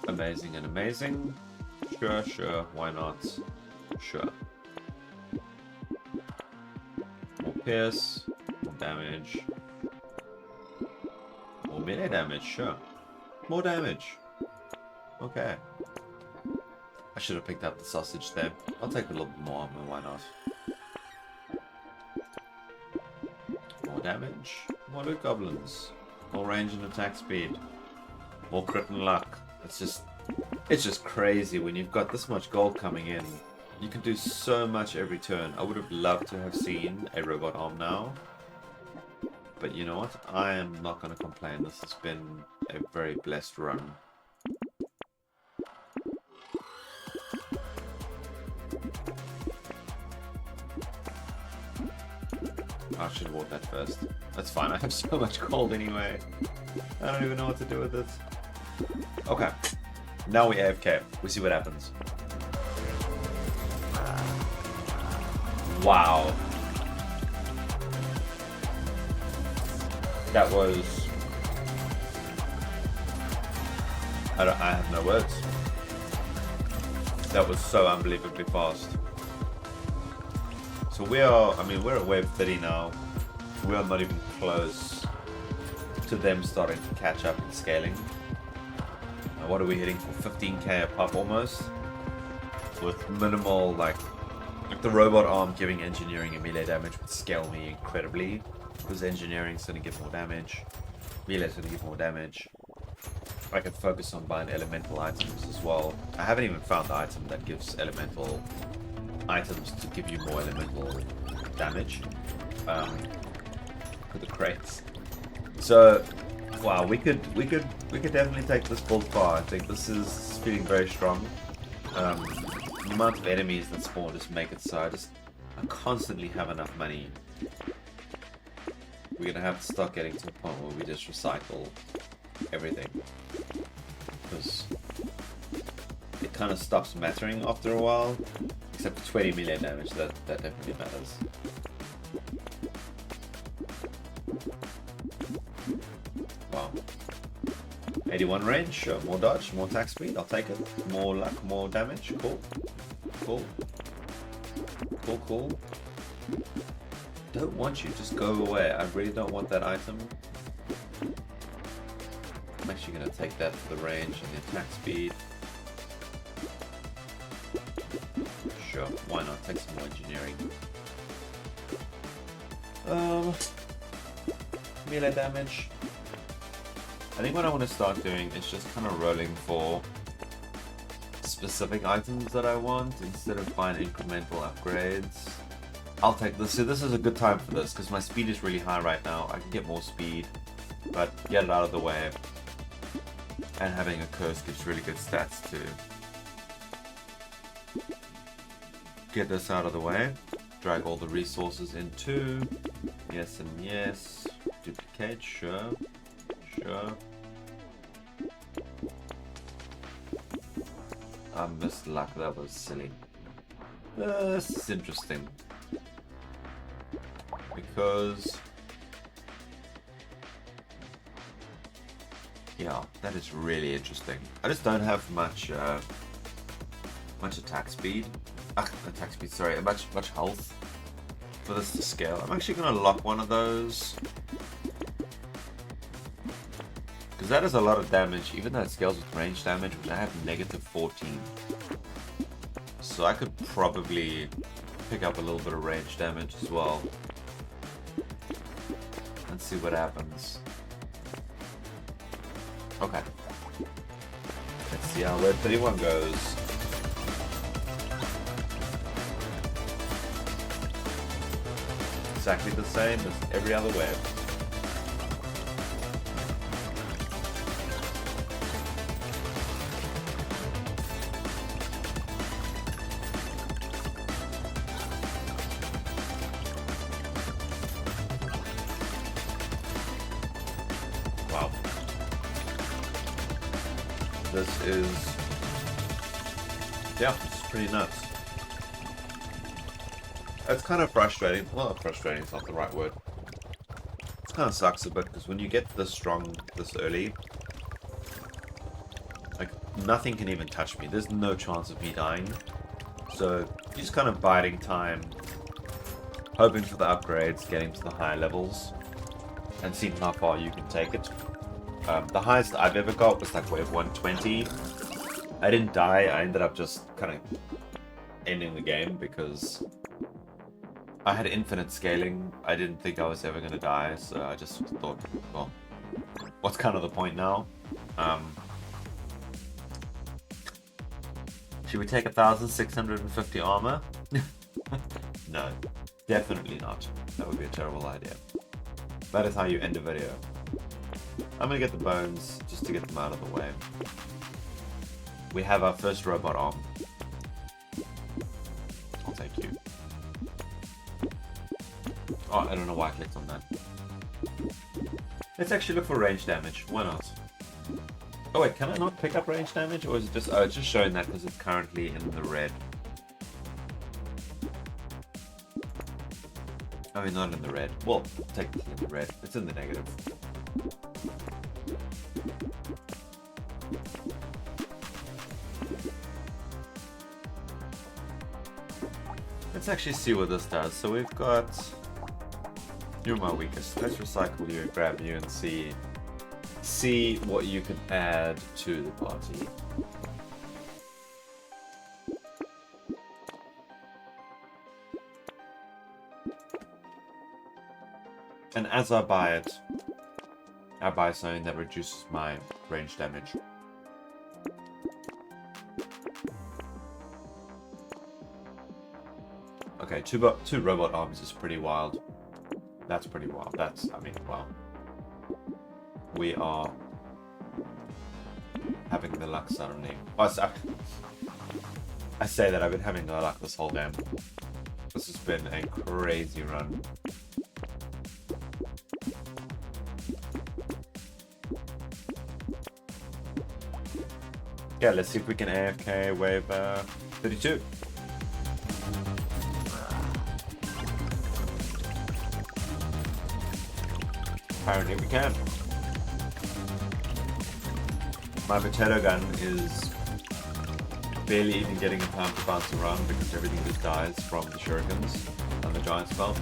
Amazing and amazing. Sure, sure. Why not? Sure. More pierce. More damage. More melee damage. Sure. More damage. Okay. I should have picked up the sausage there. I'll take a little bit more armor. Why not? More damage. More loot goblins. More range and attack speed. More crit and luck. It's just crazy when you've got this much gold coming in. You can do so much every turn. I would have loved to have seen a robot arm now. But you know what? I am not going to complain. This has been a very blessed run. I should have bought that first. That's fine, I have so much gold anyway. I don't even know what to do with it. Okay. Now we AFK. We see what happens. Wow. That was... I have no words. That was so unbelievably fast. So we're at wave 30 now. We are not even close to them starting to catch up in scaling. What are we hitting for? 15k a pop almost? With minimal, like the robot arm giving engineering and melee damage would scale me incredibly. Because engineering's going to give more damage. Melee's going to give more damage. I can focus on buying elemental items as well. I haven't even found the item that gives elemental items to give you more elemental damage for the crates. So wow, we could definitely take this build far. I think this is feeling very strong. The amount of enemies that spawn just make it so I constantly have enough money. We're gonna have to start getting to a point where we just recycle everything, because it kind of stops mattering after a while. Except for 20 melee damage, that definitely matters. Wow. 81 range, sure. More dodge, more attack speed, I'll take it. More luck, more damage, cool. Cool. Cool, cool. Don't want you, just go away. I really don't want that item. I'm actually going to take that for the range and the attack speed. Sure, why not? Take some more engineering. Melee damage. I think what I want to start doing is just kind of rolling for specific items that I want instead of buying incremental upgrades. I'll take this. So this is a good time for this because my speed is really high right now. I can get more speed, but get it out of the way. And having a curse gives really good stats too. Get this out of the way. Drag all the resources into. Yes and yes. Duplicate, sure. Sure. I missed luck, that was silly. This is interesting. Because... yeah, that is really interesting. I just don't have much attack speed. Attack speed, sorry, much health for this to scale. I'm actually gonna lock one of those. Because that is a lot of damage, even though it scales with range damage, which I have -14. So I could probably pick up a little bit of range damage as well. And see what happens. Okay. Let's see how Red 31 goes. Exactly the same as every other web. Wow. This is... yeah, it's pretty nuts. It's kind of frustrating. Well, frustrating is not the right word. It kind of sucks a bit because when you get this strong this early, like nothing can even touch me. There's no chance of me dying. So you're just kind of biding time, hoping for the upgrades, getting to the higher levels, and seeing how far you can take it. The highest I've ever got was like wave 120. I didn't die. I ended up just kind of ending the game because I had infinite scaling. I didn't think I was ever going to die, so I just thought, well, what's kind of the point now? Should we take 1,650 armor? No, definitely not. That would be a terrible idea. That is how you end a video. I'm going to get the bones just to get them out of the way. We have our first robot arm. I'll take you. Oh, I don't know why I clicked on that. Let's actually look for range damage. Why not? Oh wait, can I not pick up range damage? Or is it just... oh, it's just showing that because it's currently in the red. I mean, not in the red. Well, technically in the red. It's in the negative. Let's actually see what this does. So we've got... you're my weakest. Let's recycle you, grab you, and see what you can add to the party. And as I buy it, I buy something that reduces my range damage. Okay, two robot arms is pretty wild. That's pretty wild. That's, I mean, wow. We are having the luck suddenly. Oh, I say that I've been having the luck this whole game. This has been a crazy run. Yeah, let's see if we can AFK wave 32. Apparently we can. My potato gun is barely even getting a time to bounce around because everything just dies from the shurikens and the giant spell.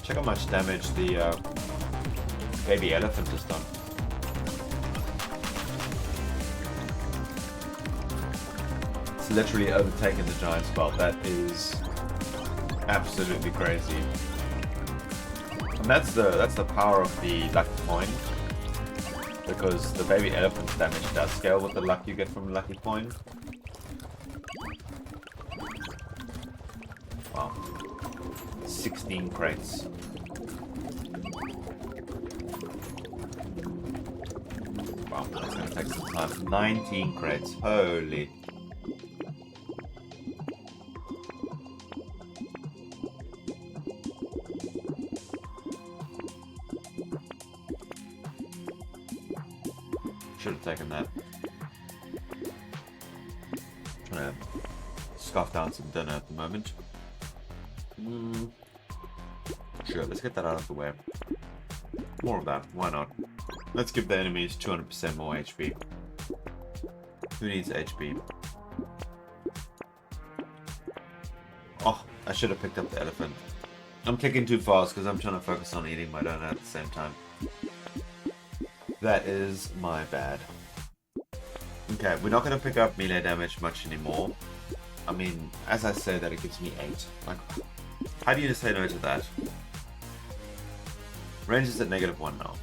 Check how much damage the baby elephant has done. It's literally overtaken the giant spell. That is absolutely crazy. And that's the power of the lucky coin. Because the baby elephant's damage does scale with the luck you get from the lucky coin. Wow. 16 crates. Wow, that's gonna take some time. 19 crates. Holy. Should have taken that. Trying to scarf down some dinner at the moment. Sure, let's get that out of the way. More of that, why not? Let's give the enemies 200% more HP. Who needs HP? Oh, I should have picked up the elephant. I'm clicking too fast because I'm trying to focus on eating my donut at the same time. That is my bad. Okay, we're not going to pick up melee damage much anymore. I mean, as I say that, it gives me 8. Like, how do you say no to that? Range is at -1 now.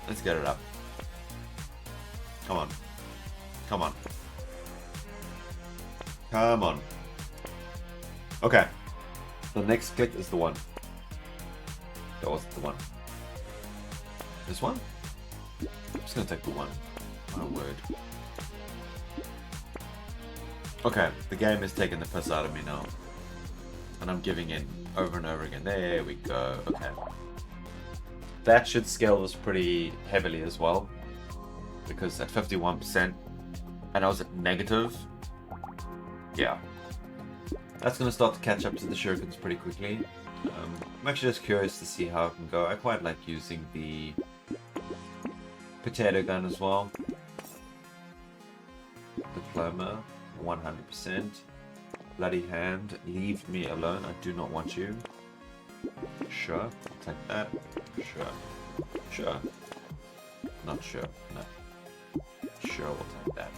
Let's get it up. Come on. Come on. Come on. Okay. The next click is the one. That wasn't the one. This one? I'm just gonna take the one. My word. Okay, the game is taking the piss out of me now. And I'm giving in over and over again. There we go. Okay. That should scale this pretty heavily as well. Because at 51%, and I was at negative. Yeah. That's gonna start to catch up to the shurikens pretty quickly. I'm actually just curious to see how it can go. I quite like using the potato gun as well. Diploma, 100%. Bloody hand, leave me alone. I do not want you. Sure, I'll take that. Sure. Sure. Not sure. No. Sure, we'll take that.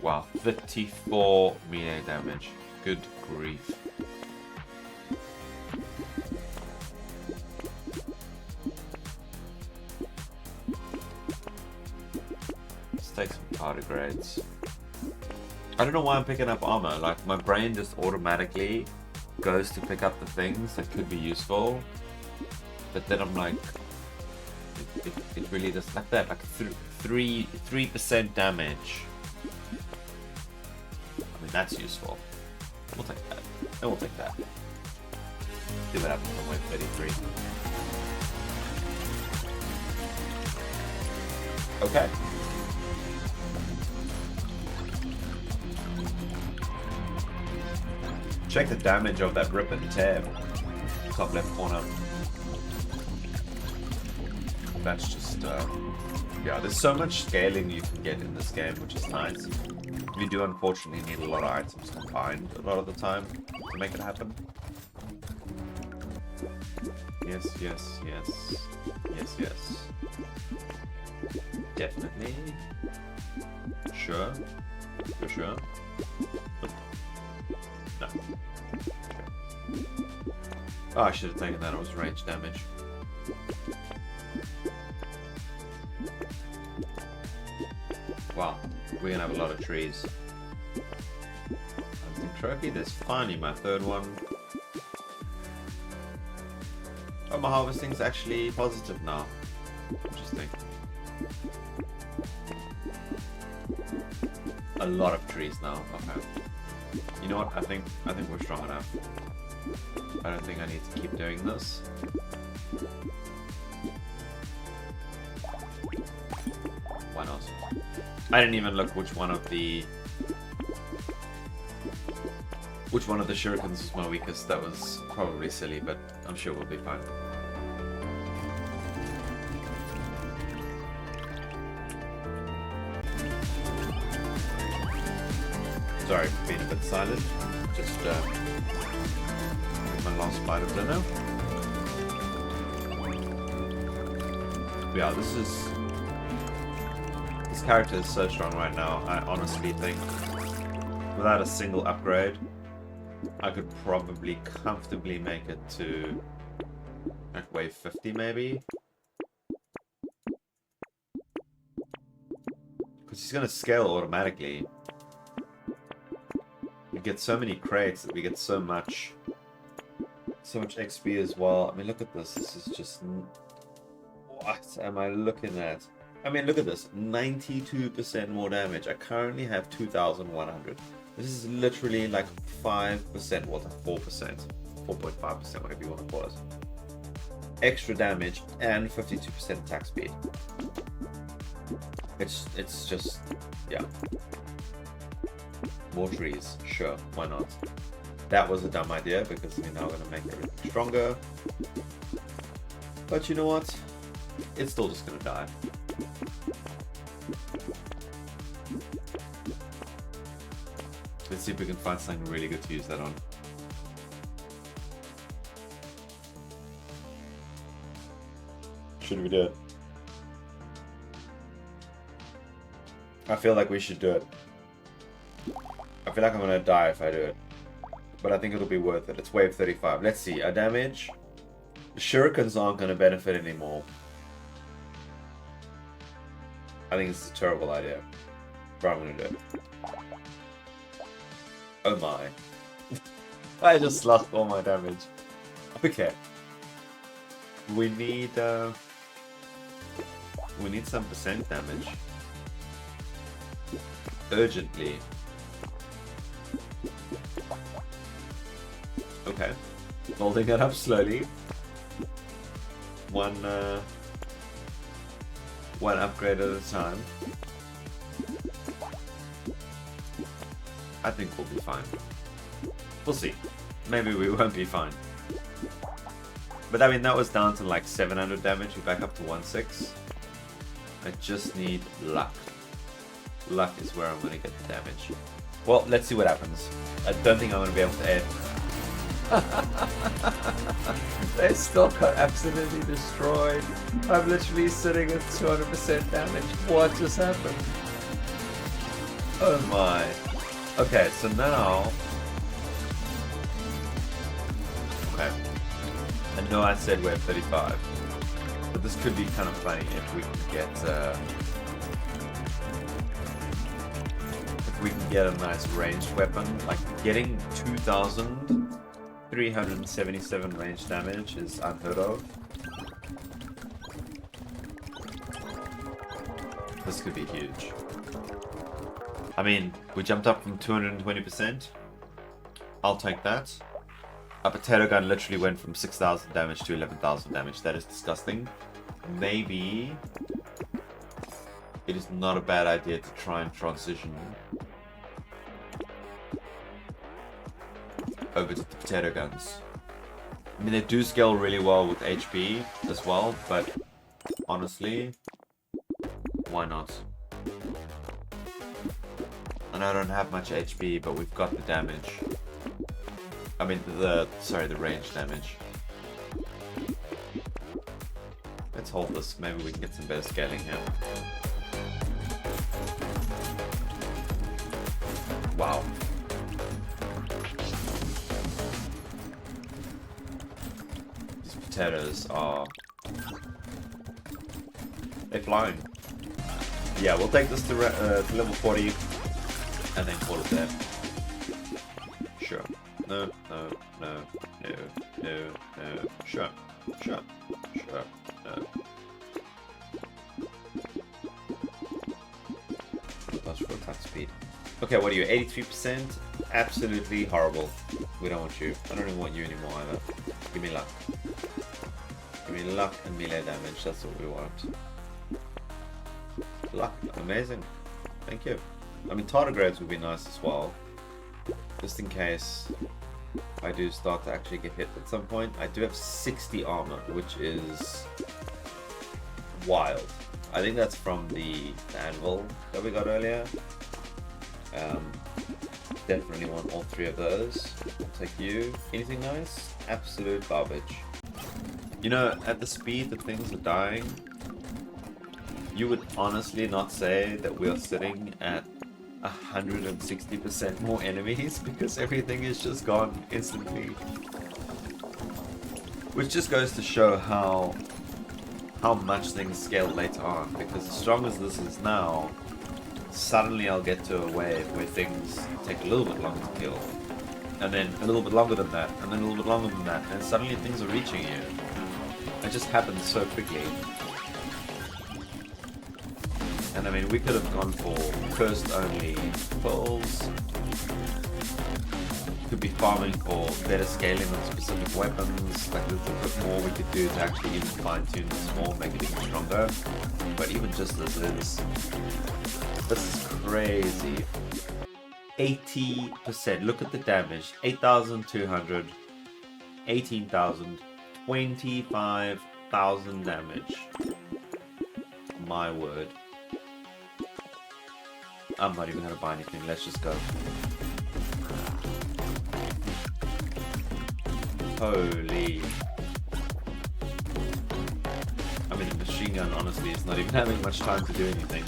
Wow, 54 melee damage. Good grief. Let's take some tardigrades. I don't know why I'm picking up armor. Like, my brain just automatically goes to pick up the things that could be useful. But then I'm like, it really does like that. Like 3% damage. I mean, that's useful. We'll take that. And we'll take that. See what happens on wave 33. Okay. Check the damage of that rip and tear. Top left corner. That's just, yeah, there's so much scaling you can get in this game, which is nice. You do unfortunately need a lot of items combined a lot of the time to make it happen. Yes, yes, yes. Yes, yes. Definitely. Sure. For sure. No. Oh, I should have taken that. It was range damage. Wow, we're gonna have a lot of trees. Hunting trophy. There's finally my third one. Oh, my harvesting's actually positive now. Interesting. A lot of trees now. Okay. You know what? I think we're strong enough. I don't think I need to keep doing this. Why not? I didn't even look which one of the shurikens was my weakest. That was probably silly, but I'm sure we'll be fine. Sorry for being a bit silent. Just my last bite of dinner. Yeah, this character is so strong right now. I honestly think without a single upgrade, I could probably comfortably make it to like wave 50 maybe. Because he's going to scale automatically. We get so many crates that we get so much XP as well. I mean, look at this. This is just... What am I looking at? I mean, look at this. 92% more damage. I currently have 2,100. This is literally like 5%, well, 4%. 4.5%, whatever you want to call it. Extra damage and 52% attack speed. It's just... yeah. More trees, sure, why not? That was a dumb idea because we're now going to make everything stronger. But you know what? It's still just going to die. Let's see if we can find something really good to use that on. Should we do it? I feel like we should do it. I feel like I'm gonna die if I do it. But I think it'll be worth it. It's wave 35. Let's see. Our damage. The shurikens aren't gonna benefit anymore. I think it's a terrible idea. But I'm gonna do it. Oh my. I just lost all my damage. Okay. We need some percent damage. Urgently. Okay. Holding it up slowly. One upgrade at a time. I think we'll be fine. We'll see. Maybe we won't be fine. But I mean, that was down to like 700 damage. We're back up to 1.6. I just need luck. Luck is where I'm going to get the damage. Well, let's see what happens. I don't think I'm going to be able to add. They still got absolutely destroyed. I'm literally sitting at 200% damage. What just happened? Oh my. Okay, so now... Okay. I know I said we're 35. But this could be kind of funny if we can get a nice ranged weapon. Like getting 2,377 range damage is unheard of. This could be huge. I mean, we jumped up from 220%. I'll take that. Our potato gun literally went from 6,000 damage to 11,000 damage. That is disgusting. Maybe it is not a bad idea to try and transition over to the potato guns. I mean, they do scale really well with HP as well, but honestly, why not? And I don't have much HP, but we've got the damage. I mean, the range damage. Let's hold this. Maybe we can get some better scaling here. Wow. These potatoes are... they're flying. Yeah, we'll take this to level 40 and then call it there. Sure. No. Sure. No. Plus for attack speed. Okay, what are you? 83%? Absolutely horrible. We don't want you. I don't even want you anymore either. Give me luck. Give me luck and melee damage. That's what we want. Luck. Amazing. Thank you. I mean, tardigrades would be nice as well. Just in case I do start to actually get hit at some point. I do have 60 armor, which is wild. I think that's from the anvil that we got earlier. Definitely want all three of those. I'll take you. Anything nice? Absolute garbage. You know, at the speed that things are dying, you would honestly not say that we are sitting at 160% more enemies because everything is just gone instantly. Which just goes to show how much things scale later on, because as strong as this is now, suddenly I'll get to a wave where things take a little bit longer to kill, and then a little bit longer than that, and then a little bit longer than that, and suddenly things are reaching you. It just happens so quickly. And I mean, we could have gone for first only pearls. Could be farming for better scaling on specific weapons. Like there's a bit more we could do to actually even fine tune this more, make it even stronger. But even just as is, this is crazy. 80%. Look at the damage. 8,200, 18,000, 25,000 damage. My word. I'm not even gonna buy anything. Let's just go. Holy. I mean, the machine gun, honestly, is not even having much time to do anything.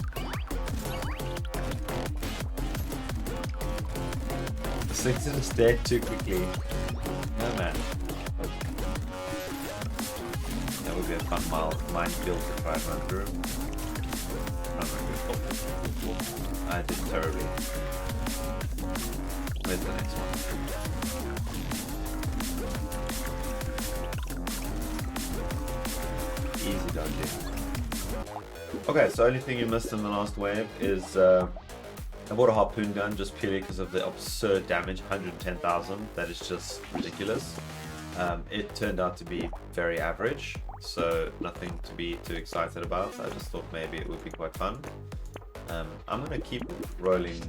This thing's just dead too quickly. No, man. That would be a fun minefield to try and run through. I did terribly. Where's the next one? Easy dodgy. Okay, so only thing you missed in the last wave is I bought a harpoon gun just purely because of the absurd damage, 110,000. That is just ridiculous. It turned out to be very average, so nothing to be too excited about. I just thought maybe it would be quite fun. I'm going to keep rolling.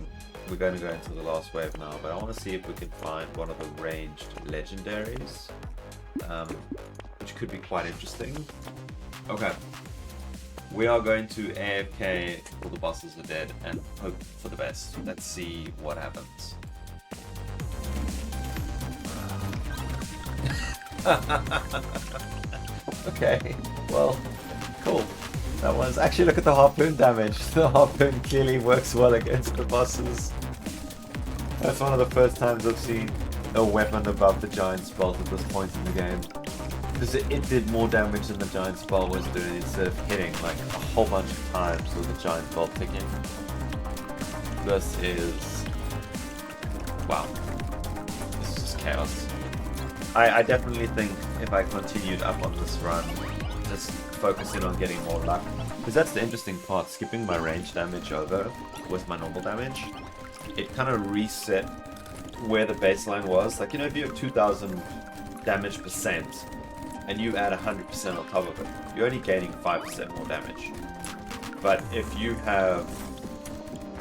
We're going to go into the last wave now, but I want to see if we can find one of the ranged legendaries, which could be quite interesting. Okay, we are going to AFK till the bosses are dead and hope for the best. Let's see what happens. Okay, well, cool. That was actually, look at the harpoon damage. The harpoon clearly works well against the bosses. That's one of the first times I've seen a weapon above the giant's bolt at this point in the game. Because it did more damage than the giant's bolt was doing instead of hitting like a whole bunch of times with the giant bolt ticking. This is... wow. This is just chaos. I definitely think if I continued up on this run, just focusing on getting more luck, because that's the interesting part, skipping my range damage over with my normal damage, it kind of reset where the baseline was. Like, you know, if you have 2,000 damage percent and you add 100% on top of it, you're only gaining 5% more damage. But if you have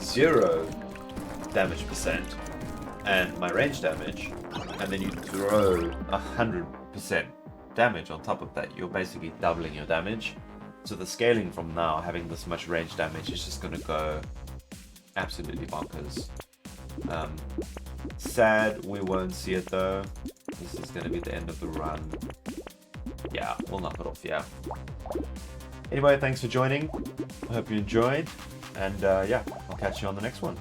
0 damage percent and my range damage, and then you throw 100% damage on top of that, you're basically doubling your damage. So the scaling from now, having this much range damage, is just going to go absolutely bonkers. Sad we won't see it though. This is going to be the end of the run. Yeah, we'll knock it off, yeah. Anyway, thanks for joining. I hope you enjoyed. And yeah, I'll catch you on the next one.